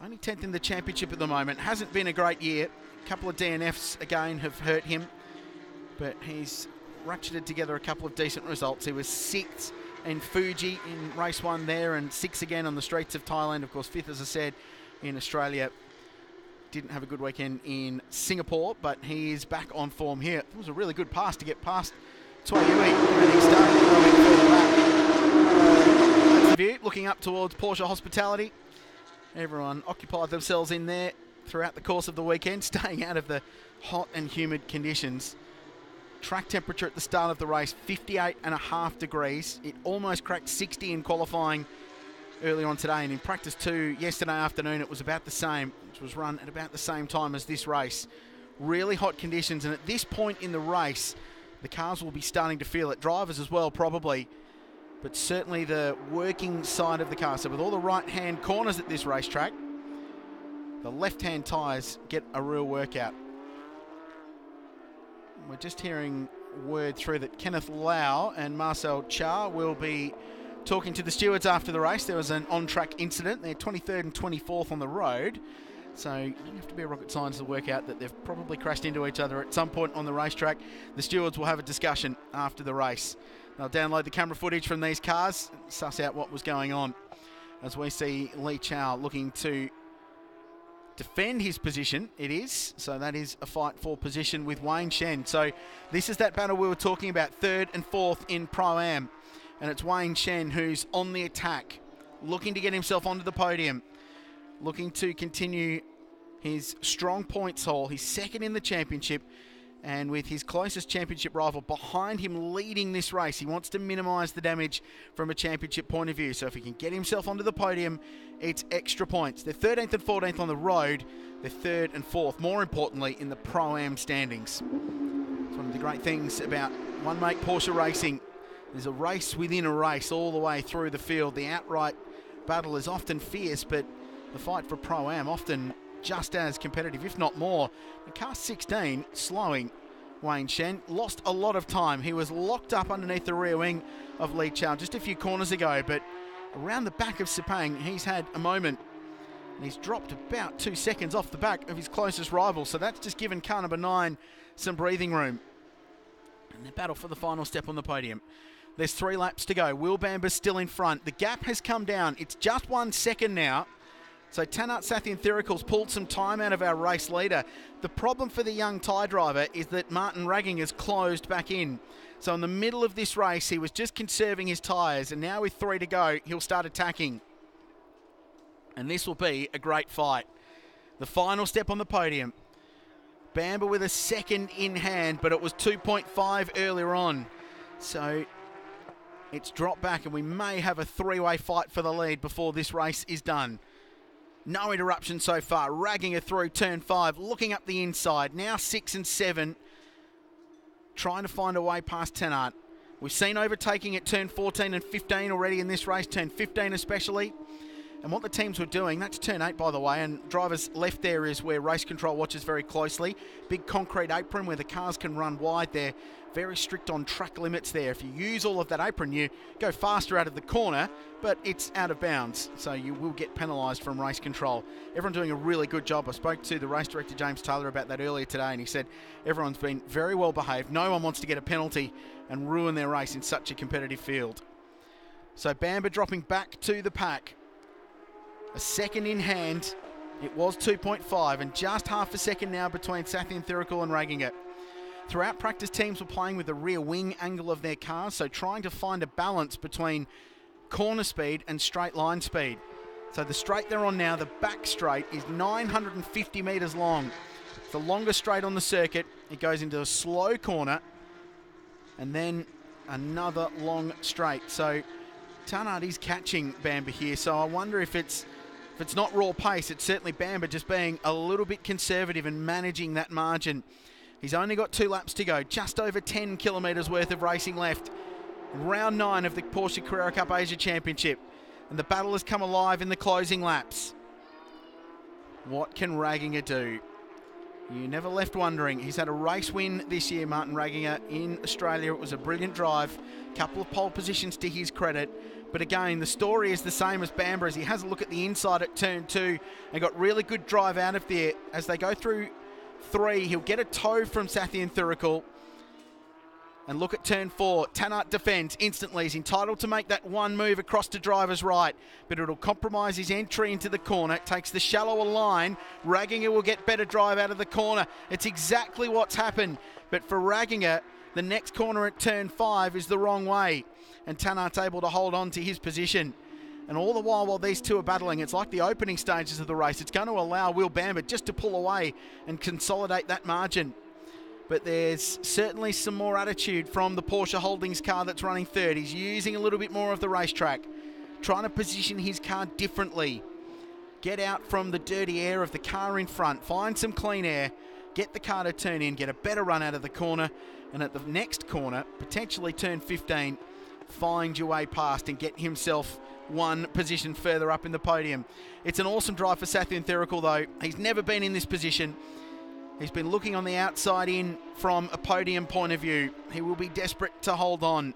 Only 10th in the championship at the moment. Hasn't been a great year. A couple of DNFs again have hurt him, but he's ratcheted together a couple of decent results. He was 6th in Fuji in race 1 there, and 6th again on the streets of Thailand. Of course, 5th, as I said, in Australia. Didn't have a good weekend in Singapore, but he is back on form here. It was a really good pass to get past Tsui Yue, and he started going further back. That's the view, looking up towards Porsche Hospitality. Everyone occupied themselves in there throughout the course of the weekend, staying out of the hot and humid conditions. Track temperature at the start of the race, 58.5 degrees. It almost cracked 60 in qualifying earlier on today, and in practice 2 yesterday afternoon it was about the same, which was run at about the same time as this race. Really hot conditions, and at this point in the race the cars will be starting to feel it. Drivers as well, probably, but certainly the working side of the car. So with all the right hand corners at this racetrack, the left hand tyres get a real workout. We're just hearing word through that Kenneth Lau and Marcel Char will be talking to the stewards after the race. There was an on-track incident. They're 23rd and 24th on the road. So you don't have to be a rocket scientist to work out that they've probably crashed into each other at some point on the racetrack. The stewards will have a discussion after the race. They'll download the camera footage from these cars, suss out what was going on. as we see Lee Chow looking to defend his position. It is. So that is a fight for position with Wayne Shen. So this is that battle we were talking about, third and fourth in Pro-Am. And it's Wayne Shen who's on the attack, looking to get himself onto the podium, looking to continue his strong points haul. He's second in the championship, and with his closest championship rival behind him leading this race, he wants to minimise the damage from a championship point of view. So if he can get himself onto the podium, it's extra points. They're 13th and 14th on the road. They're 3rd and 4th, more importantly, in the Pro-Am standings. It's one of the great things about one-make Porsche racing. There's a race within a race all the way through the field. The outright battle is often fierce, but the fight for Pro-Am often just as competitive, if not more. The car 16 slowing Wayne Shen. Lost a lot of time. He was locked up underneath the rear wing of Lee Chow just a few corners ago, but around the back of Sepang, he's had a moment. And he's dropped about 2 seconds off the back of his closest rival, so that's just given car number 9 some breathing room. And they battle for the final step on the podium. There's 3 laps to go. Will Bamber's still in front. The gap has come down. It's just 1 second now. So Tanat Sathianthirical's pulled some time out of our race leader. The problem for the young Thai driver is that Martin Ragginger's closed back in. So in the middle of this race, he was just conserving his tyres, and now with 3 to go, he'll start attacking. And this will be a great fight. The final step on the podium. Bamber with a second in hand, but it was 2.5 earlier on. So it's dropped back, and we may have a 3-way fight for the lead before this race is done. No interruption so far. Ragginger through turn 5, looking up the inside. Now 6 and 7, trying to find a way past Tanat. We've seen overtaking at turn 14 and 15 already in this race, turn 15 especially. And what the teams were doing, that's turn 8 by the way, and drivers left there is where race control watches very closely. Big concrete apron where the cars can run wide there. Very strict on track limits there. If you use all of that apron, you go faster out of the corner, but it's out of bounds, so you will get penalised from race control. Everyone doing a really good job. I spoke to the race director, James Taylor, about that earlier today, and he said everyone's been very well behaved. No one wants to get a penalty and ruin their race in such a competitive field. So Bamber dropping back to the pack. A second in hand. It was 2.5, and just half a second now between Sathianthirikal and Ragginger. Throughout practice, teams were playing with the rear wing angle of their cars, so trying to find a balance between corner speed and straight line speed. So the straight they're on now, the back straight, is 950 metres long. It's the longest straight on the circuit. It goes into a slow corner, and then another long straight. So Tanat is catching Bamber here, so I wonder if it's not raw pace, it's certainly Bamber just being a little bit conservative and managing that margin. He's only got 2 laps to go, just over 10 kilometres worth of racing left. Round 9 of the Porsche Carrera Cup Asia Championship. And the battle has come alive in the closing laps. What can Ragginger do? You never left wondering. He's had a race win this year, Martin Ragginger, in Australia. It was a brilliant drive. Couple of pole positions to his credit. But again, the story is the same as Bamber, as he has a look at the inside at turn 2 and got really good drive out of there. As they go through 3, he'll get a tow from Sathianthirikal. And look at turn 4. Tanat defends instantly. He's entitled to make that one move across to driver's right, but it'll compromise his entry into the corner. It takes the shallower line. Ragginger will get better drive out of the corner. It's exactly what's happened. But for Ragginger, the next corner at turn 5 is the wrong way. And Tanat's able to hold on to his position. And all the while these two are battling, it's like the opening stages of the race. It's going to allow Will Bamber just to pull away and consolidate that margin. But there's certainly some more attitude from the Porsche Holdings car that's running third. He's using a little bit more of the racetrack, trying to position his car differently. Get out from the dirty air of the car in front, find some clean air, get the car to turn in, get a better run out of the corner, and at the next corner, potentially turn 15, find your way past and get himself one position further up in the podium. It's an awesome drive for Sathianthirikal though. He's never been in this position. He's been looking on the outside in from a podium point of view. He will be desperate to hold on.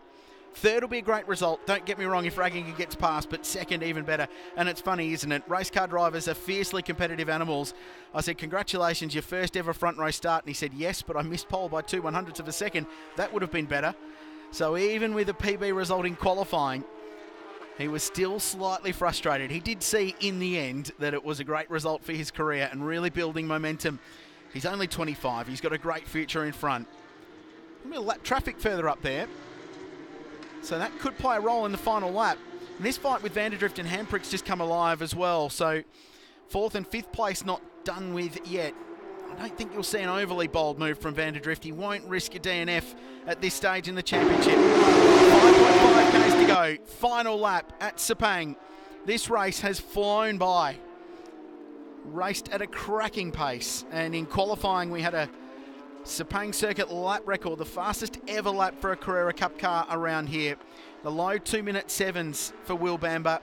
Third will be a great result. Don't get me wrong if Ragginger gets past, but second even better. And it's funny, isn't it? Race car drivers are fiercely competitive animals. I said, congratulations, your first ever front row start. And he said, yes, but I missed pole by 2/100ths of a second. That would have been better. So even with a PB result in qualifying, he was still slightly frustrated. He did see in the end that it was a great result for his career and really building momentum. He's only 25. He's got a great future in front. A little lap traffic further up there. So that could play a role in the final lap. And this fight with Vanderdrift and Handprick's just come alive as well. So 4th and 5th place not done with yet. I don't think you'll see an overly bold move from Vanderdrift. He won't risk a DNF at this stage in the championship. 5.5 Ks to go. Final lap at Sepang. This race has flown by. Raced at a cracking pace. And in qualifying, we had a Sepang circuit lap record, the fastest ever lap for a Carrera Cup car around here. The low 2-minute 7s for Will Bamber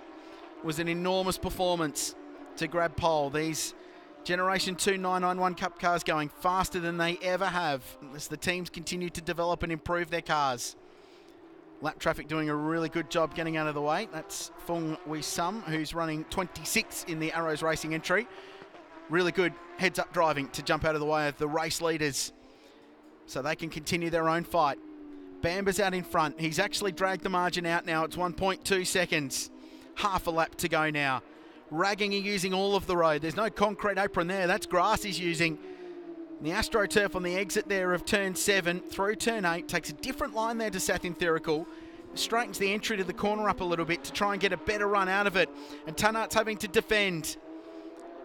was an enormous performance to grab pole. These Generation 2 991 Cup cars going faster than they ever have as the teams continue to develop and improve their cars. Lap traffic doing a really good job getting out of the way. That's Fung Wee Sum, who's running 26 in the Arrows Racing entry. Really good heads-up driving to jump out of the way of the race leaders so they can continue their own fight. Bamber's out in front. He's actually dragged the margin out now. It's 1.2 seconds. Half a lap to go now. Ragging are using all of the road. There's no concrete apron there. That's grass he's using. The AstroTurf on the exit there of turn 7 through turn 8 takes a different line there to Sathin Thirikul. Straightens the entry to the corner up a little bit to try and get a better run out of it. And Tunart's having to defend.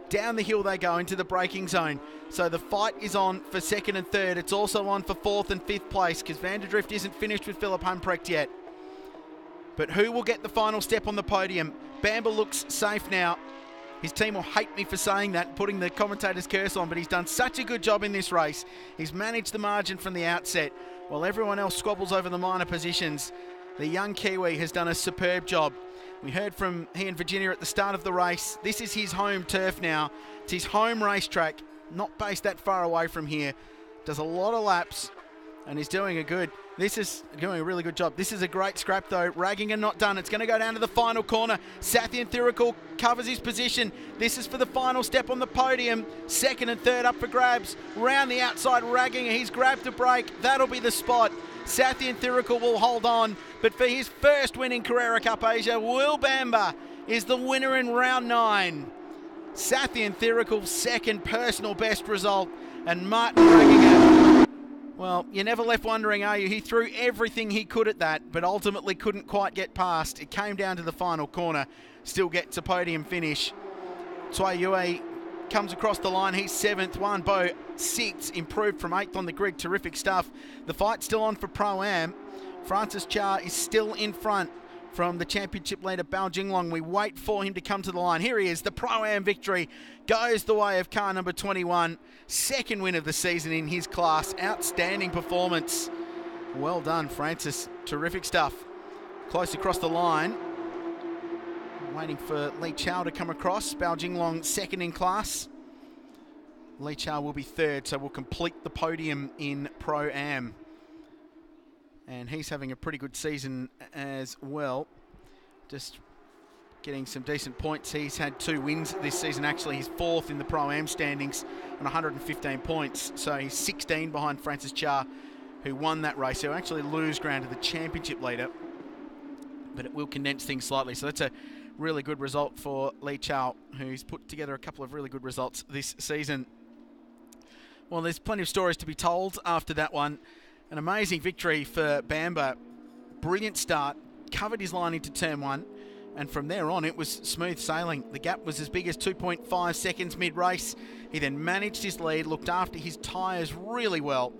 Down the hill they go into the braking zone. So the fight is on for 2nd and 3rd. It's also on for 4th and 5th place because Vanderdrift isn't finished with Philip Humprecht yet. But who will get the final step on the podium? Bamber looks safe now. His team will hate me for saying that, putting the commentator's curse on, but he's done such a good job in this race. He's managed the margin from the outset, while everyone else squabbles over the minor positions. The young Kiwi has done a superb job. We heard from he and Virginia at the start of the race. This is his home turf now. It's his home racetrack, not based that far away from here. Does a lot of laps, and he's doing a really good job. This is a great scrap though. Ragging and not done. It's going to go down to the final corner. Sathin Thirikul covers his position. This is for the final step on the podium. 2nd and 3rd up for grabs. Round the outside, Ragging. He's grabbed a break. That'll be the spot. Sathin Thirikul will hold on. But for his first win in Carrera Cup Asia, Will Bamber is the winner in round 9. Sathin Thirikul's second personal best result. And Martin Ragging, well, you're never left wondering, are you? He threw everything he could at that, but ultimately couldn't quite get past. It came down to the final corner. Still gets a podium finish. Tsui Yue comes across the line. He's 7th. Juan Bo 6th. Improved from 8th on the grid. Terrific stuff. The fight's still on for Pro-Am. Francis Cha is still in front from the championship leader, Bao Jinglong. We wait for him to come to the line. Here he is. The Pro-Am victory goes the way of car number 21. Second win of the season in his class. Outstanding performance. Well done, Francis. Terrific stuff. Close across the line. Waiting for Li Chao to come across. Bao Jinglong 2nd in class. Li Chao will be 3rd, so we'll complete the podium in Pro-Am. And he's having a pretty good season as well. Just getting some decent points. He's had 2 wins this season. Actually, he's 4th in the Pro-Am standings on 115 points. So he's 16 behind Francis Cha, who won that race. He'll actually lose ground to the championship leader, but it will condense things slightly. So that's a really good result for Li Chao, who's put together a couple of really good results this season. Well, there's plenty of stories to be told after that one. An amazing victory for Bamber. Brilliant start. Covered his line into turn 1. And from there on, it was smooth sailing. The gap was as big as 2.5 seconds mid-race. He then managed his lead, looked after his tyres really well.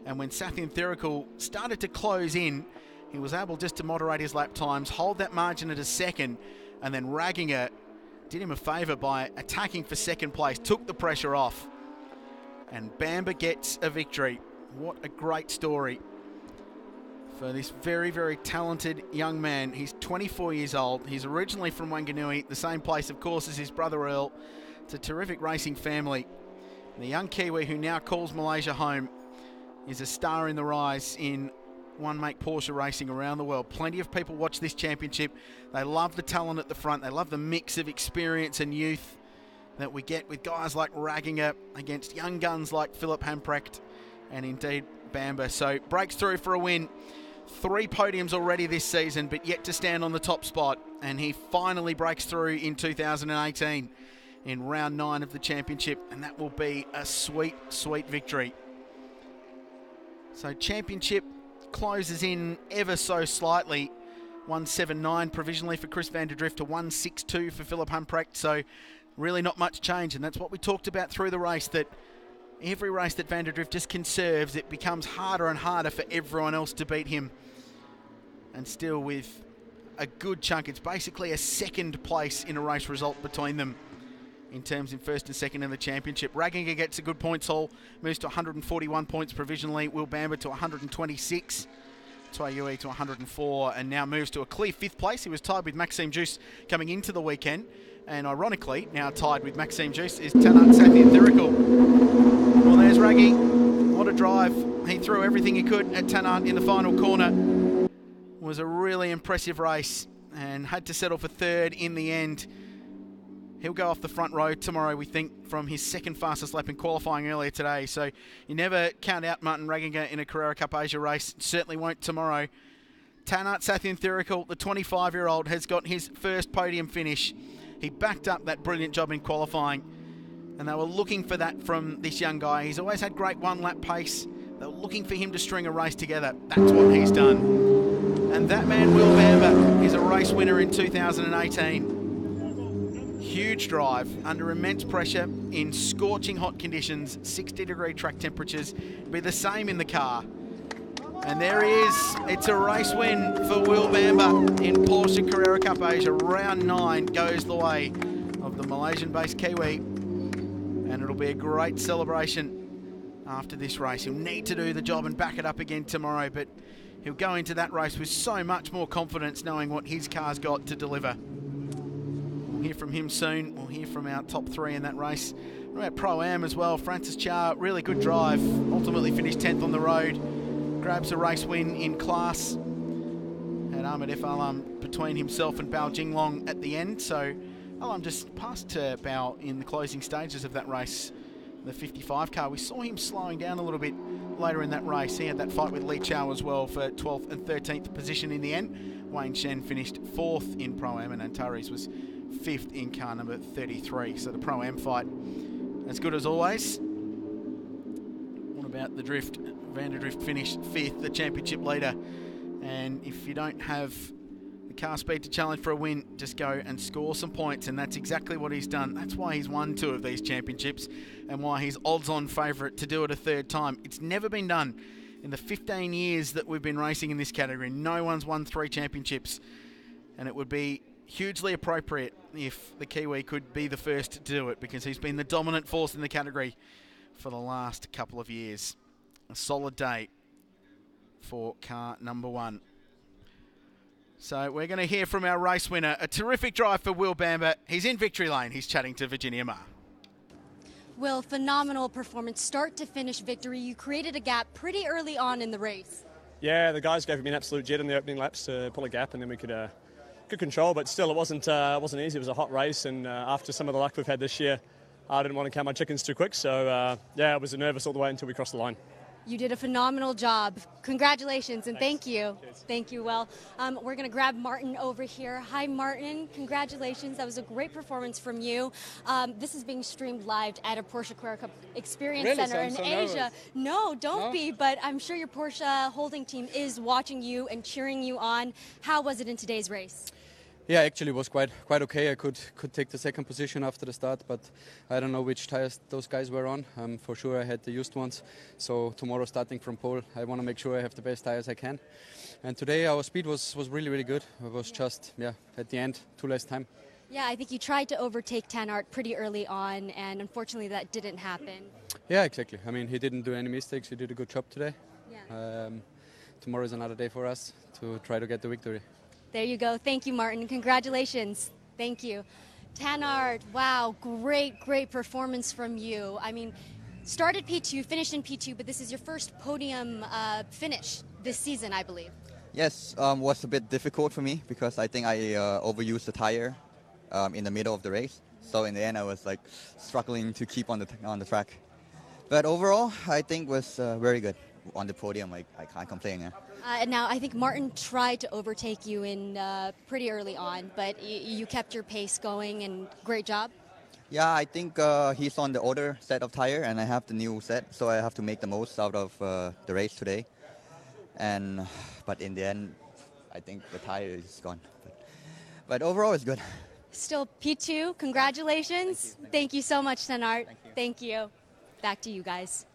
And when Sathin Thirikul started to close in, he was able just to moderate his lap times, hold that margin at a 2nd, and then Ragginger did him a favour by attacking for 2nd place, took the pressure off. And Bamber gets a victory. What a great story for this very, very talented young man. He's 24 years old. He's originally from Wanganui, the same place, of course, as his brother Earl. It's a terrific racing family. And the young Kiwi who now calls Malaysia home is a star in the rise in one-make Porsche racing around the world. Plenty of people watch this championship. They love the talent at the front. They love the mix of experience and youth that we get with guys like Ragginger against young guns like Philip Humprecht and indeed Bamber. So breaks through for a win. 3 podiums already this season, but yet to stand on the top spot. And he finally breaks through in 2018 in round 9 of the championship. And that will be a sweet, sweet victory. So championship closes in ever so slightly. 179 provisionally for Chris van der Drift to 162 for Philip Humprecht. So really not much change. And that's what we talked about through the race, that every race that van der Drift just conserves, it becomes harder and harder for everyone else to beat him. And still with a good chunk, it's basically a second place in a race result between them in terms in first and second in the championship. Ragginger gets a good points haul, moves to 141 points provisionally. Will Bamber to 126. Toyui to 104, and now moves to a clear 5th place. He was tied with Maxime Juice coming into the weekend, and ironically, now tied with Maxime Juice is Tanat Sathyanthirikul. Well, there's Raggy. What a drive. He threw everything he could at Tanat in the final corner. It was a really impressive race, and had to settle for 3rd in the end. He'll go off the front row tomorrow, we think, from his 2nd fastest lap in qualifying earlier today. So you never count out Martin Ragginger in a Carrera Cup Asia race. Certainly won't tomorrow. Tanat Sathyanthirikul, the 25-year-old, has got his first podium finish. He backed up that brilliant job in qualifying, and they were looking for that from this young guy. He's always had great one-lap pace. They were looking for him to string a race together. That's what he's done. And that man, Will Bamber, is a race winner in 2018. Huge drive under immense pressure in scorching hot conditions, 60-degree track temperatures. Be the same in the car. And there he is. It's a race win for Will Bamber in Porsche Carrera Cup Asia. Round 9 goes the way of the Malaysian-based Kiwi. And it'll be a great celebration after this race. He'll need to do the job and back it up again tomorrow, but he'll go into that race with so much more confidence, knowing what his car's got to deliver. We'll hear from him soon. We'll hear from our top 3 in that race. What about Pro-Am as well? Francis Cha, really good drive. Ultimately finished 10th on the road. Grabs a race win in class. Had Ahmed F. Alam between himself and Bao Jinglong at the end. So Alam just passed to Bao in the closing stages of that race. The 55 car. We saw him slowing down a little bit later in that race. He had that fight with Li Chao as well for 12th and 13th position in the end. Wayne Shen finished 4th in Pro-Am, and Antares was 5th in car number 33. So the Pro-Am fight as good as always. What about the Drift? Van der Drift finished 5th, the championship leader. And if you don't have the car speed to challenge for a win, just go and score some points. And that's exactly what he's done. That's why he's won 2 of these championships and why he's odds-on favourite to do it a 3rd time. It's never been done in the 15 years that we've been racing in this category. No one's won 3 championships. And it would be hugely appropriate if the Kiwi could be the first to do it, because he's been the dominant force in the category for the last couple of years. A solid day for car number 1. So we're going to hear from our race winner. A terrific drive for Will Bamber. He's in victory lane. He's chatting to Virginia Ma. Will, phenomenal performance, start to finish victory. You created a gap pretty early on in the race. Yeah, the guys gave me an absolute jet in the opening laps to pull a gap, and then we could control, but still it wasn't easy. It was a hot race, and after some of the luck we've had this year, I didn't want to count my chickens too quick, so yeah, I was nervous all the way until we crossed the line. You did a phenomenal job. Congratulations, and thank you. Cheers. Thank you, Will. We're going to grab Martin over here. Hi, Martin. Congratulations. That was a great performance from you. This is being streamed live at a Porsche Carrera Cup Experience Center in Asia. Nervous. No, don't be, but I'm sure your Porsche holding team is watching you and cheering you on. How was it in today's race? Yeah, actually it was quite okay. I could take the 2nd position after the start, but I don't know which tires those guys were on. For sure I had the used ones, so tomorrow starting from pole, I want to make sure I have the best tires I can. And today our speed was really, really good. It was just, at the end, 2 less time. Yeah, I think you tried to overtake Tanart pretty early on, and unfortunately that didn't happen. Yeah, exactly. I mean, he didn't do any mistakes. He did a good job today. Yeah. Tomorrow is another day for us to try to get the victory. There you go. Thank you, Martin. Congratulations. Thank you. Tanart, wow, great performance from you. I mean, started P2, finished in P2, but this is your first podium finish this season, I believe. Yes, was a bit difficult for me because I think I overused the tire in the middle of the race. So in the end, I was struggling to keep on the track. But overall, I think was very good. on the podium, I can't complain. Now, I think Martin tried to overtake you in pretty early on, but you kept your pace going, and great job. Yeah, I think he's on the older set of tire, and I have the new set, so I have to make the most out of the race today. But in the end, I think the tire is gone. But overall, it's good. Still P2, congratulations. Thank you so much, Senart. Thank you. Back to you guys.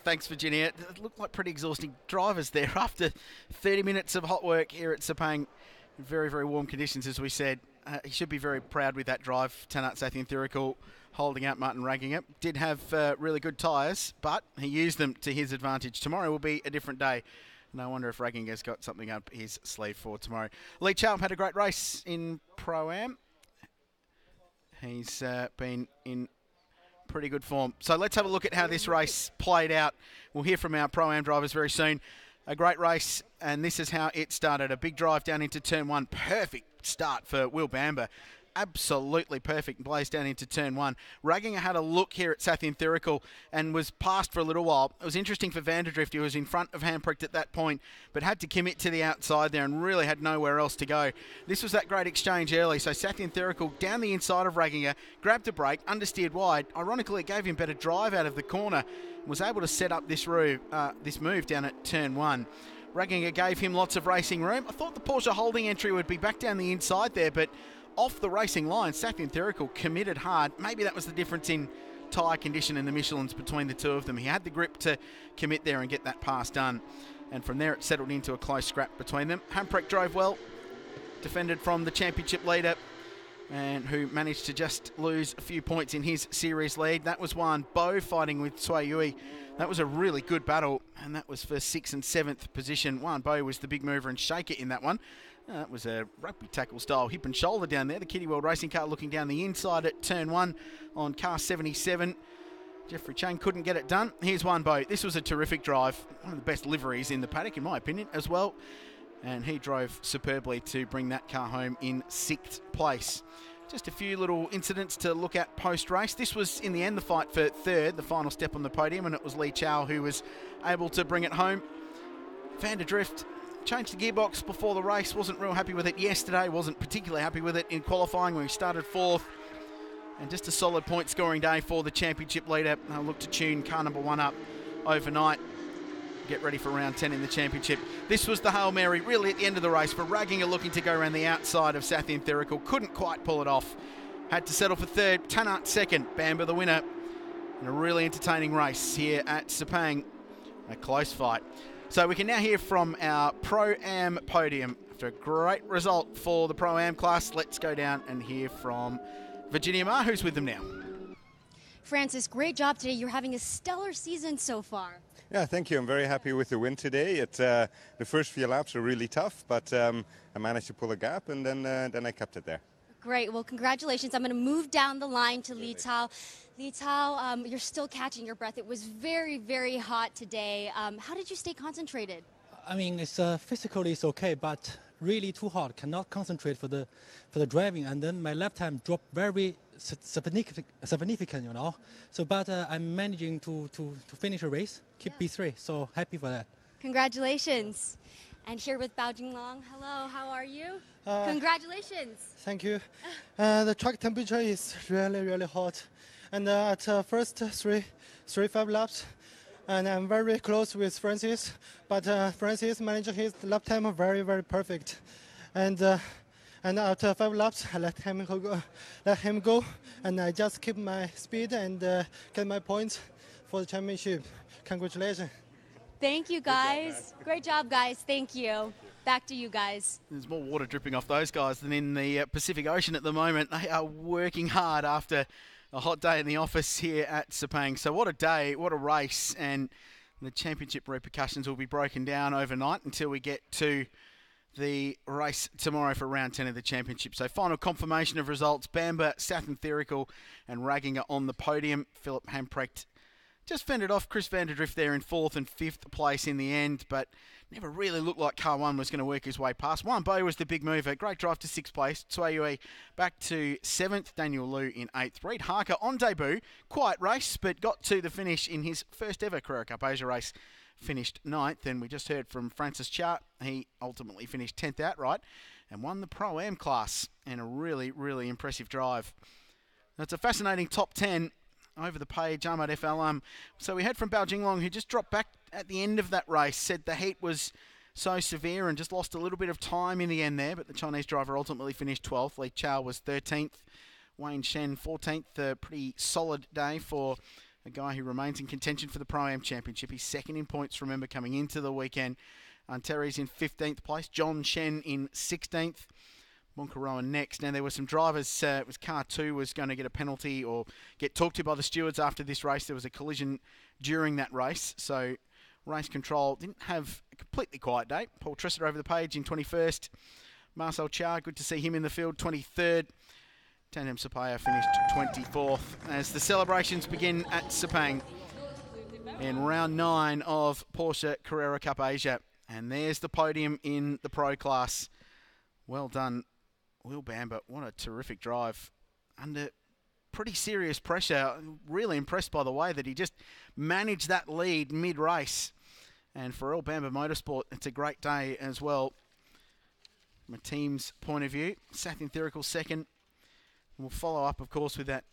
Thanks, Virginia. It looked like pretty exhausting drivers there after 30 minutes of hot work here at Sepang. Very, very warm conditions, as we said. He should be very proud with that drive. Tanat Sathyanthirikul holding out Martin Ragginger. Did have really good tyres, but he used them to his advantage. Tomorrow will be a different day. No wonder if Ragginger's got something up his sleeve for tomorrow. Lee Chow had a great race in Pro-Am. He's been in pretty good form. So let's have a look at how this race played out. We'll hear from our Pro-Am drivers very soon. A great race, and this is how it started. A big drive down into turn one. Perfect start for Will Bamber. Absolutely perfect. Blazed down into turn one. Ragginger had a look here at Sathyanthirikul and was passed for a little while. It was interesting for Vanderdrift. He was in front of Hamprecht at that point, but had to commit to the outside there and really had nowhere else to go. This was that great exchange early. So Sathyanthirikul down the inside of Ragginger, grabbed a brake, understeered wide. Ironically, it gave him better drive out of the corner. Was able to set up this move down at turn one. Ragginger gave him lots of racing room. I thought the Porsche holding entry would be back down the inside there, but off the racing line, Sathyanthirikul committed hard. Maybe that was the difference in tyre condition and the Michelins between the two of them. He had the grip to commit there and get that pass done. And from there, it settled into a close scrap between them. Hamprecht drove well, defended from the championship leader, and who managed to just lose a few points in his series lead. That was Wan Bo fighting with Tsui Yui. That was a really good battle, and that was for 6th and 7th position. Wan Bo was the big mover and shaker in that one. That was a rugby tackle style hip and shoulder down there. The Kitty World Racing car looking down the inside at turn one on car 77. Jeffrey Chang couldn't get it done. Here's Wan Bo. This was a terrific drive. One of the best liveries in the paddock, in my opinion, as well. And he drove superbly to bring that car home in 6th place. Just a few little incidents to look at post-race. This was, in the end, the fight for third, the final step on the podium, and it was Lee Chow who was able to bring it home. Vanderdrift changed the gearbox before the race, wasn't real happy with it yesterday, wasn't particularly happy with it in qualifying when he started 4th. And just a solid point scoring day for the championship leader. They'll look to tune car number 1 up overnight. Get ready for round 10 in the championship. This was the Hail Mary really at the end of the race for Ragginger, looking to go around the outside of Sathyanthirikul. Couldn't quite pull it off. Had to settle for third. Tanat second. Bamber the winner. And a really entertaining race here at Sepang. A close fight. So we can now hear from our Pro-Am podium. After a great result for the Pro-Am class, let's go down and hear from Virginia Ma, who's with them now. Francis, great job today. You're having a stellar season so far. Yeah, thank you. I'm very happy with the win today. The first few laps were really tough, but I managed to pull a gap, and then I kept it there. Great. Well, congratulations. I'm going to move down the line to Li Tao. Li Tao, you're still catching your breath. It was very, very hot today. How did you stay concentrated? I mean, it's physically it's okay, but really too hot. Cannot concentrate for the driving, and then my lap time dropped very significant, you know. So, but I'm managing to finish a race, keep P3. So happy for that. Congratulations. And here with Bao Jinglong. Hello, how are you? Congratulations. Thank you. The track temperature is really, really hot. And at first 5 laps, and I'm very close with Francis, but Francis managed his lap time very, very perfect. And after 5 laps, I let him go, and I just keep my speed and get my points for the championship. Congratulations. Thank you, guys. Great job, guys. Thank you. Back to you guys. There's more water dripping off those guys than in the Pacific Ocean at the moment. They are working hard after a hot day in the office here at Sepang. So what a day, what a race, and the championship repercussions will be broken down overnight until we get to the race tomorrow for round 10 of the championship. So final confirmation of results: Bamber, Sathyanthirikul and Ragginger on the podium. Philip Hamprecht just fended off Chris Vanderdrift there in 4th and 5th place in the end, but never really looked like car 1 was going to work his way past. Wan Bo was the big mover. Great drive to 6th place. Tsui Yui back to 7th. Daniel Liu in 8th. Reid Harker on debut. Quiet race, but got to the finish in his first ever Carrera Cup Asia race finished 9th, and we just heard from Francis Chia. He ultimately finished 10th outright and won the Pro-Am class in a really, really impressive drive. It's a fascinating top 10 over the page, Ahmad F. Alam. So we heard from Bao Jinglong, who just dropped back at the end of that race, said the heat was so severe and just lost a little bit of time in the end there, but the Chinese driver ultimately finished 12th. Li Chao was 13th. Wayne Shen 14th. A pretty solid day for a guy who remains in contention for the Pro-Am Championship. He's second in points, remember, coming into the weekend. Terry's in 15th place. John Shen in 16th. Moncaroa next. Now, there were some drivers. It was car 2 was going to get a penalty or get talked to by the stewards after this race. There was a collision during that race. So race control didn't have a completely quiet day. Paul Tressor over the page in 21st. Marcel Chia, good to see him in the field, 23rd. Tandem Sapaya finished 24th as the celebrations begin at Sepang in round 9 of Porsche Carrera Cup Asia. And there's the podium in the Pro class. Well done, Will Bamber. What a terrific drive under pretty serious pressure. Really impressed by the way that he just managed that lead mid-race. And for Earl Bamber Motorsport, it's a great day as well from a team's point of view. Sath Etherical second. We'll follow up, of course, with that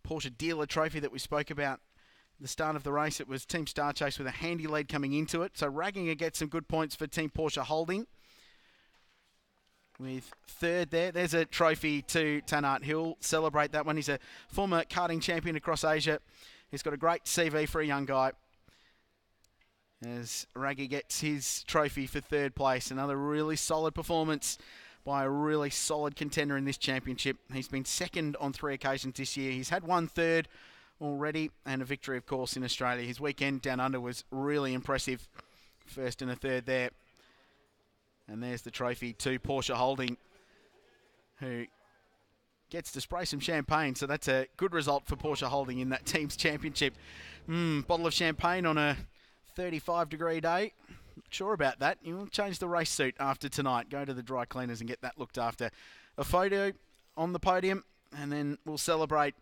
Porsche Dealer Trophy that we spoke about at the start of the race. It was Team Star Chase with a handy lead coming into it. So Ragginger gets some good points for Team Porsche Holding. With third there. There's a trophy to Tanart. He'll celebrate that one. He's a former karting champion across Asia. He's got a great CV for a young guy. As Raggy gets his trophy for third place. Another really solid performance by a really solid contender in this championship. He's been second on 3 occasions this year. He's had 1 third already and a victory, of course, in Australia. His weekend down under was really impressive. First and a third there. And there's the trophy to Porsche Holding, who gets to spray some champagne. So that's a good result for Porsche Holding in that team's championship. Bottle of champagne on a 35-degree day. Not sure about that. You'll change the race suit after tonight. Go to the dry cleaners and get that looked after. A photo on the podium, and then we'll celebrate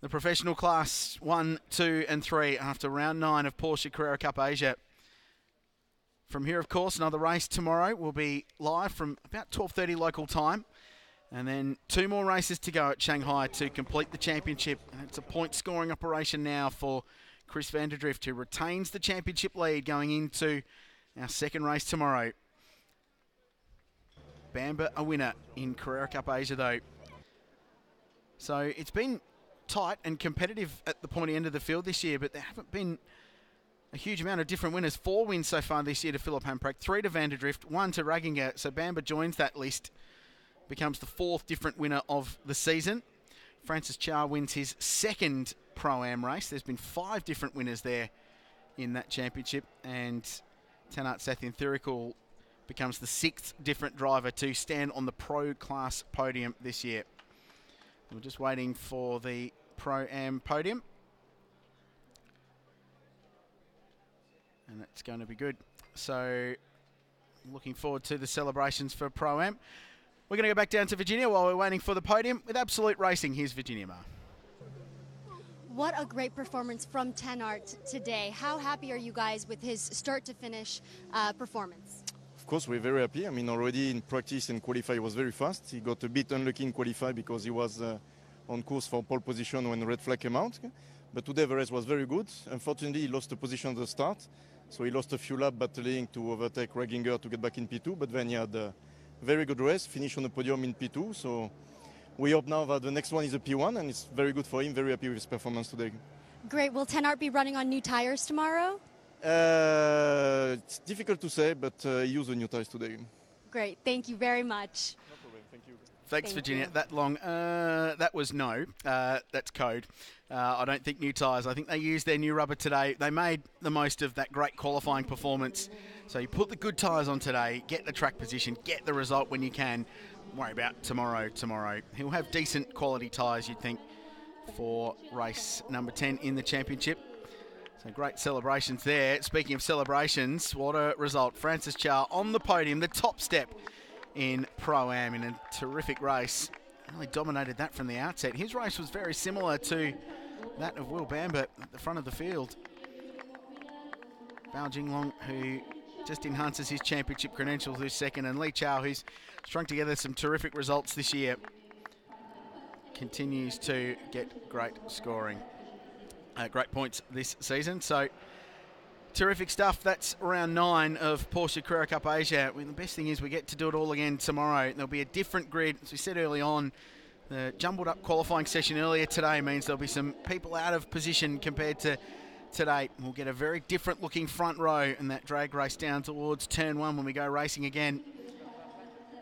the professional class 1, 2 and 3 after round 9 of Porsche Carrera Cup Asia. From here, of course, another race tomorrow will be live from about 12:30 local time. And then 2 more races to go at Shanghai to complete the championship. And it's a point-scoring operation now for Chris Vanderdrift, who retains the championship lead going into our second race tomorrow. Bamber a winner in Carrera Cup Asia, though. So it's been tight and competitive at the pointy end of the field this year, but there haven't been a huge amount of different winners. 4 wins so far this year to Philip Hamprak, 3 to Vanderdrift, 1 to Ragginger. So Bamber joins that list, becomes the 4th different winner of the season. Francis Chia wins his 2nd Pro-Am race. There's been 5 different winners there in that championship. And Tanart Sath Etherical becomes the 6th different driver to stand on the Pro class podium this year. We're just waiting for the Pro-Am podium. And it's going to be good. So looking forward to the celebrations for Pro-Am. We're going to go back down to Virginia while we're waiting for the podium with Absolute Racing. Here's Virginia Mar. What a great performance from Tanart today. How happy are you guys with his start-to-finish performance? Of course, we're very happy. I mean, already in practice and qualify, he was very fast. He got a bit unlucky in qualify because he was on course for pole position when the red flag came out. But today the race was very good. Unfortunately, he lost the position at the start. So he lost a few laps battling to overtake Ragginger to get back in P2. But then he had a very good race, finished on the podium in P2. So we hope now that the next one is a P1, and it's very good for him. Very happy with his performance today. Great. Will Tanart be running on new tires tomorrow? It's difficult to say, but he used the new tires today. Great. Thank you very much. No problem. Thank you. Thanks, Thank Virginia. you. That long. That was no. That's code. I don't think new tyres. I think they used their new rubber today. They made the most of that great qualifying performance. So you put the good tyres on today, get the track position, get the result when you can. Worry about tomorrow. He'll have decent quality tyres, you'd think, for race number 10 in the championship. So great celebrations there. Speaking of celebrations, what a result. Francis Chia on the podium, the top step in Pro-Am in a terrific race. Really dominated that from the outset. His race was very similar to that of Will Bamber at the front of the field. Bao Jinglong, who just enhances his championship credentials, who's second, and Li Chao, who's strung together some terrific results this year, continues to get great scoring, great points this season. So terrific stuff. That's round 9 of Porsche Carrera Cup Asia. Well, the best thing is we get to do it all again tomorrow. There'll be a different grid. As we said early on, the jumbled up qualifying session earlier today means there'll be some people out of position compared to today. We'll get a very different looking front row and that drag race down towards turn 1 when we go racing again.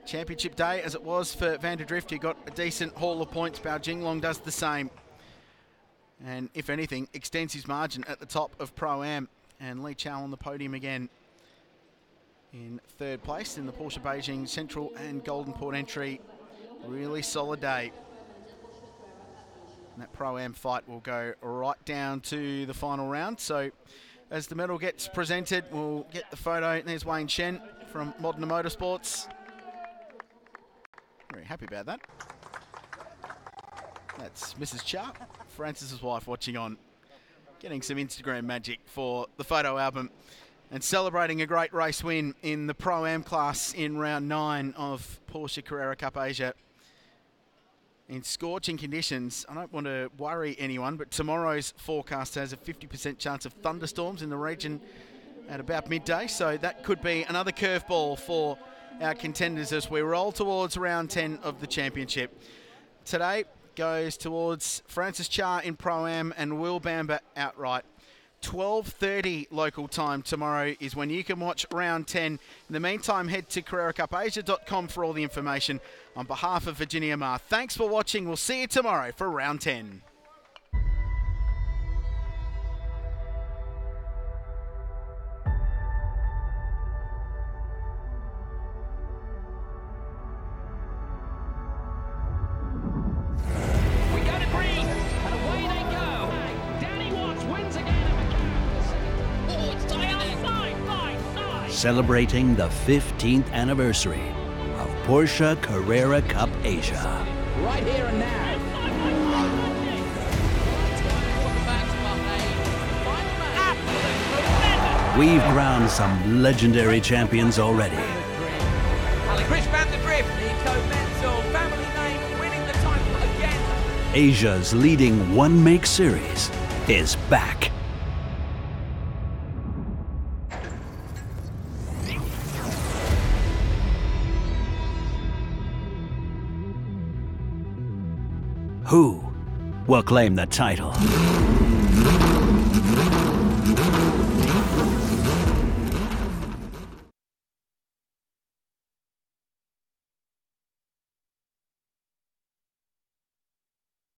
Championship day as it was for Van der Drift, who got a decent haul of points. Bao Jinglong does the same. And if anything, extends his margin at the top of Pro-Am. And Li Chao on the podium again in 3rd place in the Porsche Beijing Central and Golden Port entry. Really solid day. And that Pro-Am fight will go right down to the final round. So as the medal gets presented, we'll get the photo. There's Wayne Shen from Modern Motorsports. Very happy about that. That's Mrs. Cha, Francis's wife, watching on. Getting some Instagram magic for the photo album and celebrating a great race win in the Pro-Am class in round 9 of Porsche Carrera Cup Asia. In scorching conditions, I don't want to worry anyone, but tomorrow's forecast has a 50% chance of thunderstorms in the region at about midday, so that could be another curveball for our contenders as we roll towards round 10 of the championship. Today goes towards Francis Cha in Pro-Am and Will Bamber outright. 12:30 local time tomorrow is when you can watch round 10. In the meantime, head to CarreraCupAsia.com for all the information. On behalf of Virginia Ma, thanks for watching. We'll see you tomorrow for round 10. Celebrating the 15th anniversary of Porsche Carrera Cup Asia. Right here and now. We've crowned some legendary champions already. Chris Van der Drift, Nico Menzel, family name, winning the title again. Asia's leading one-make series is back. Who will claim the title?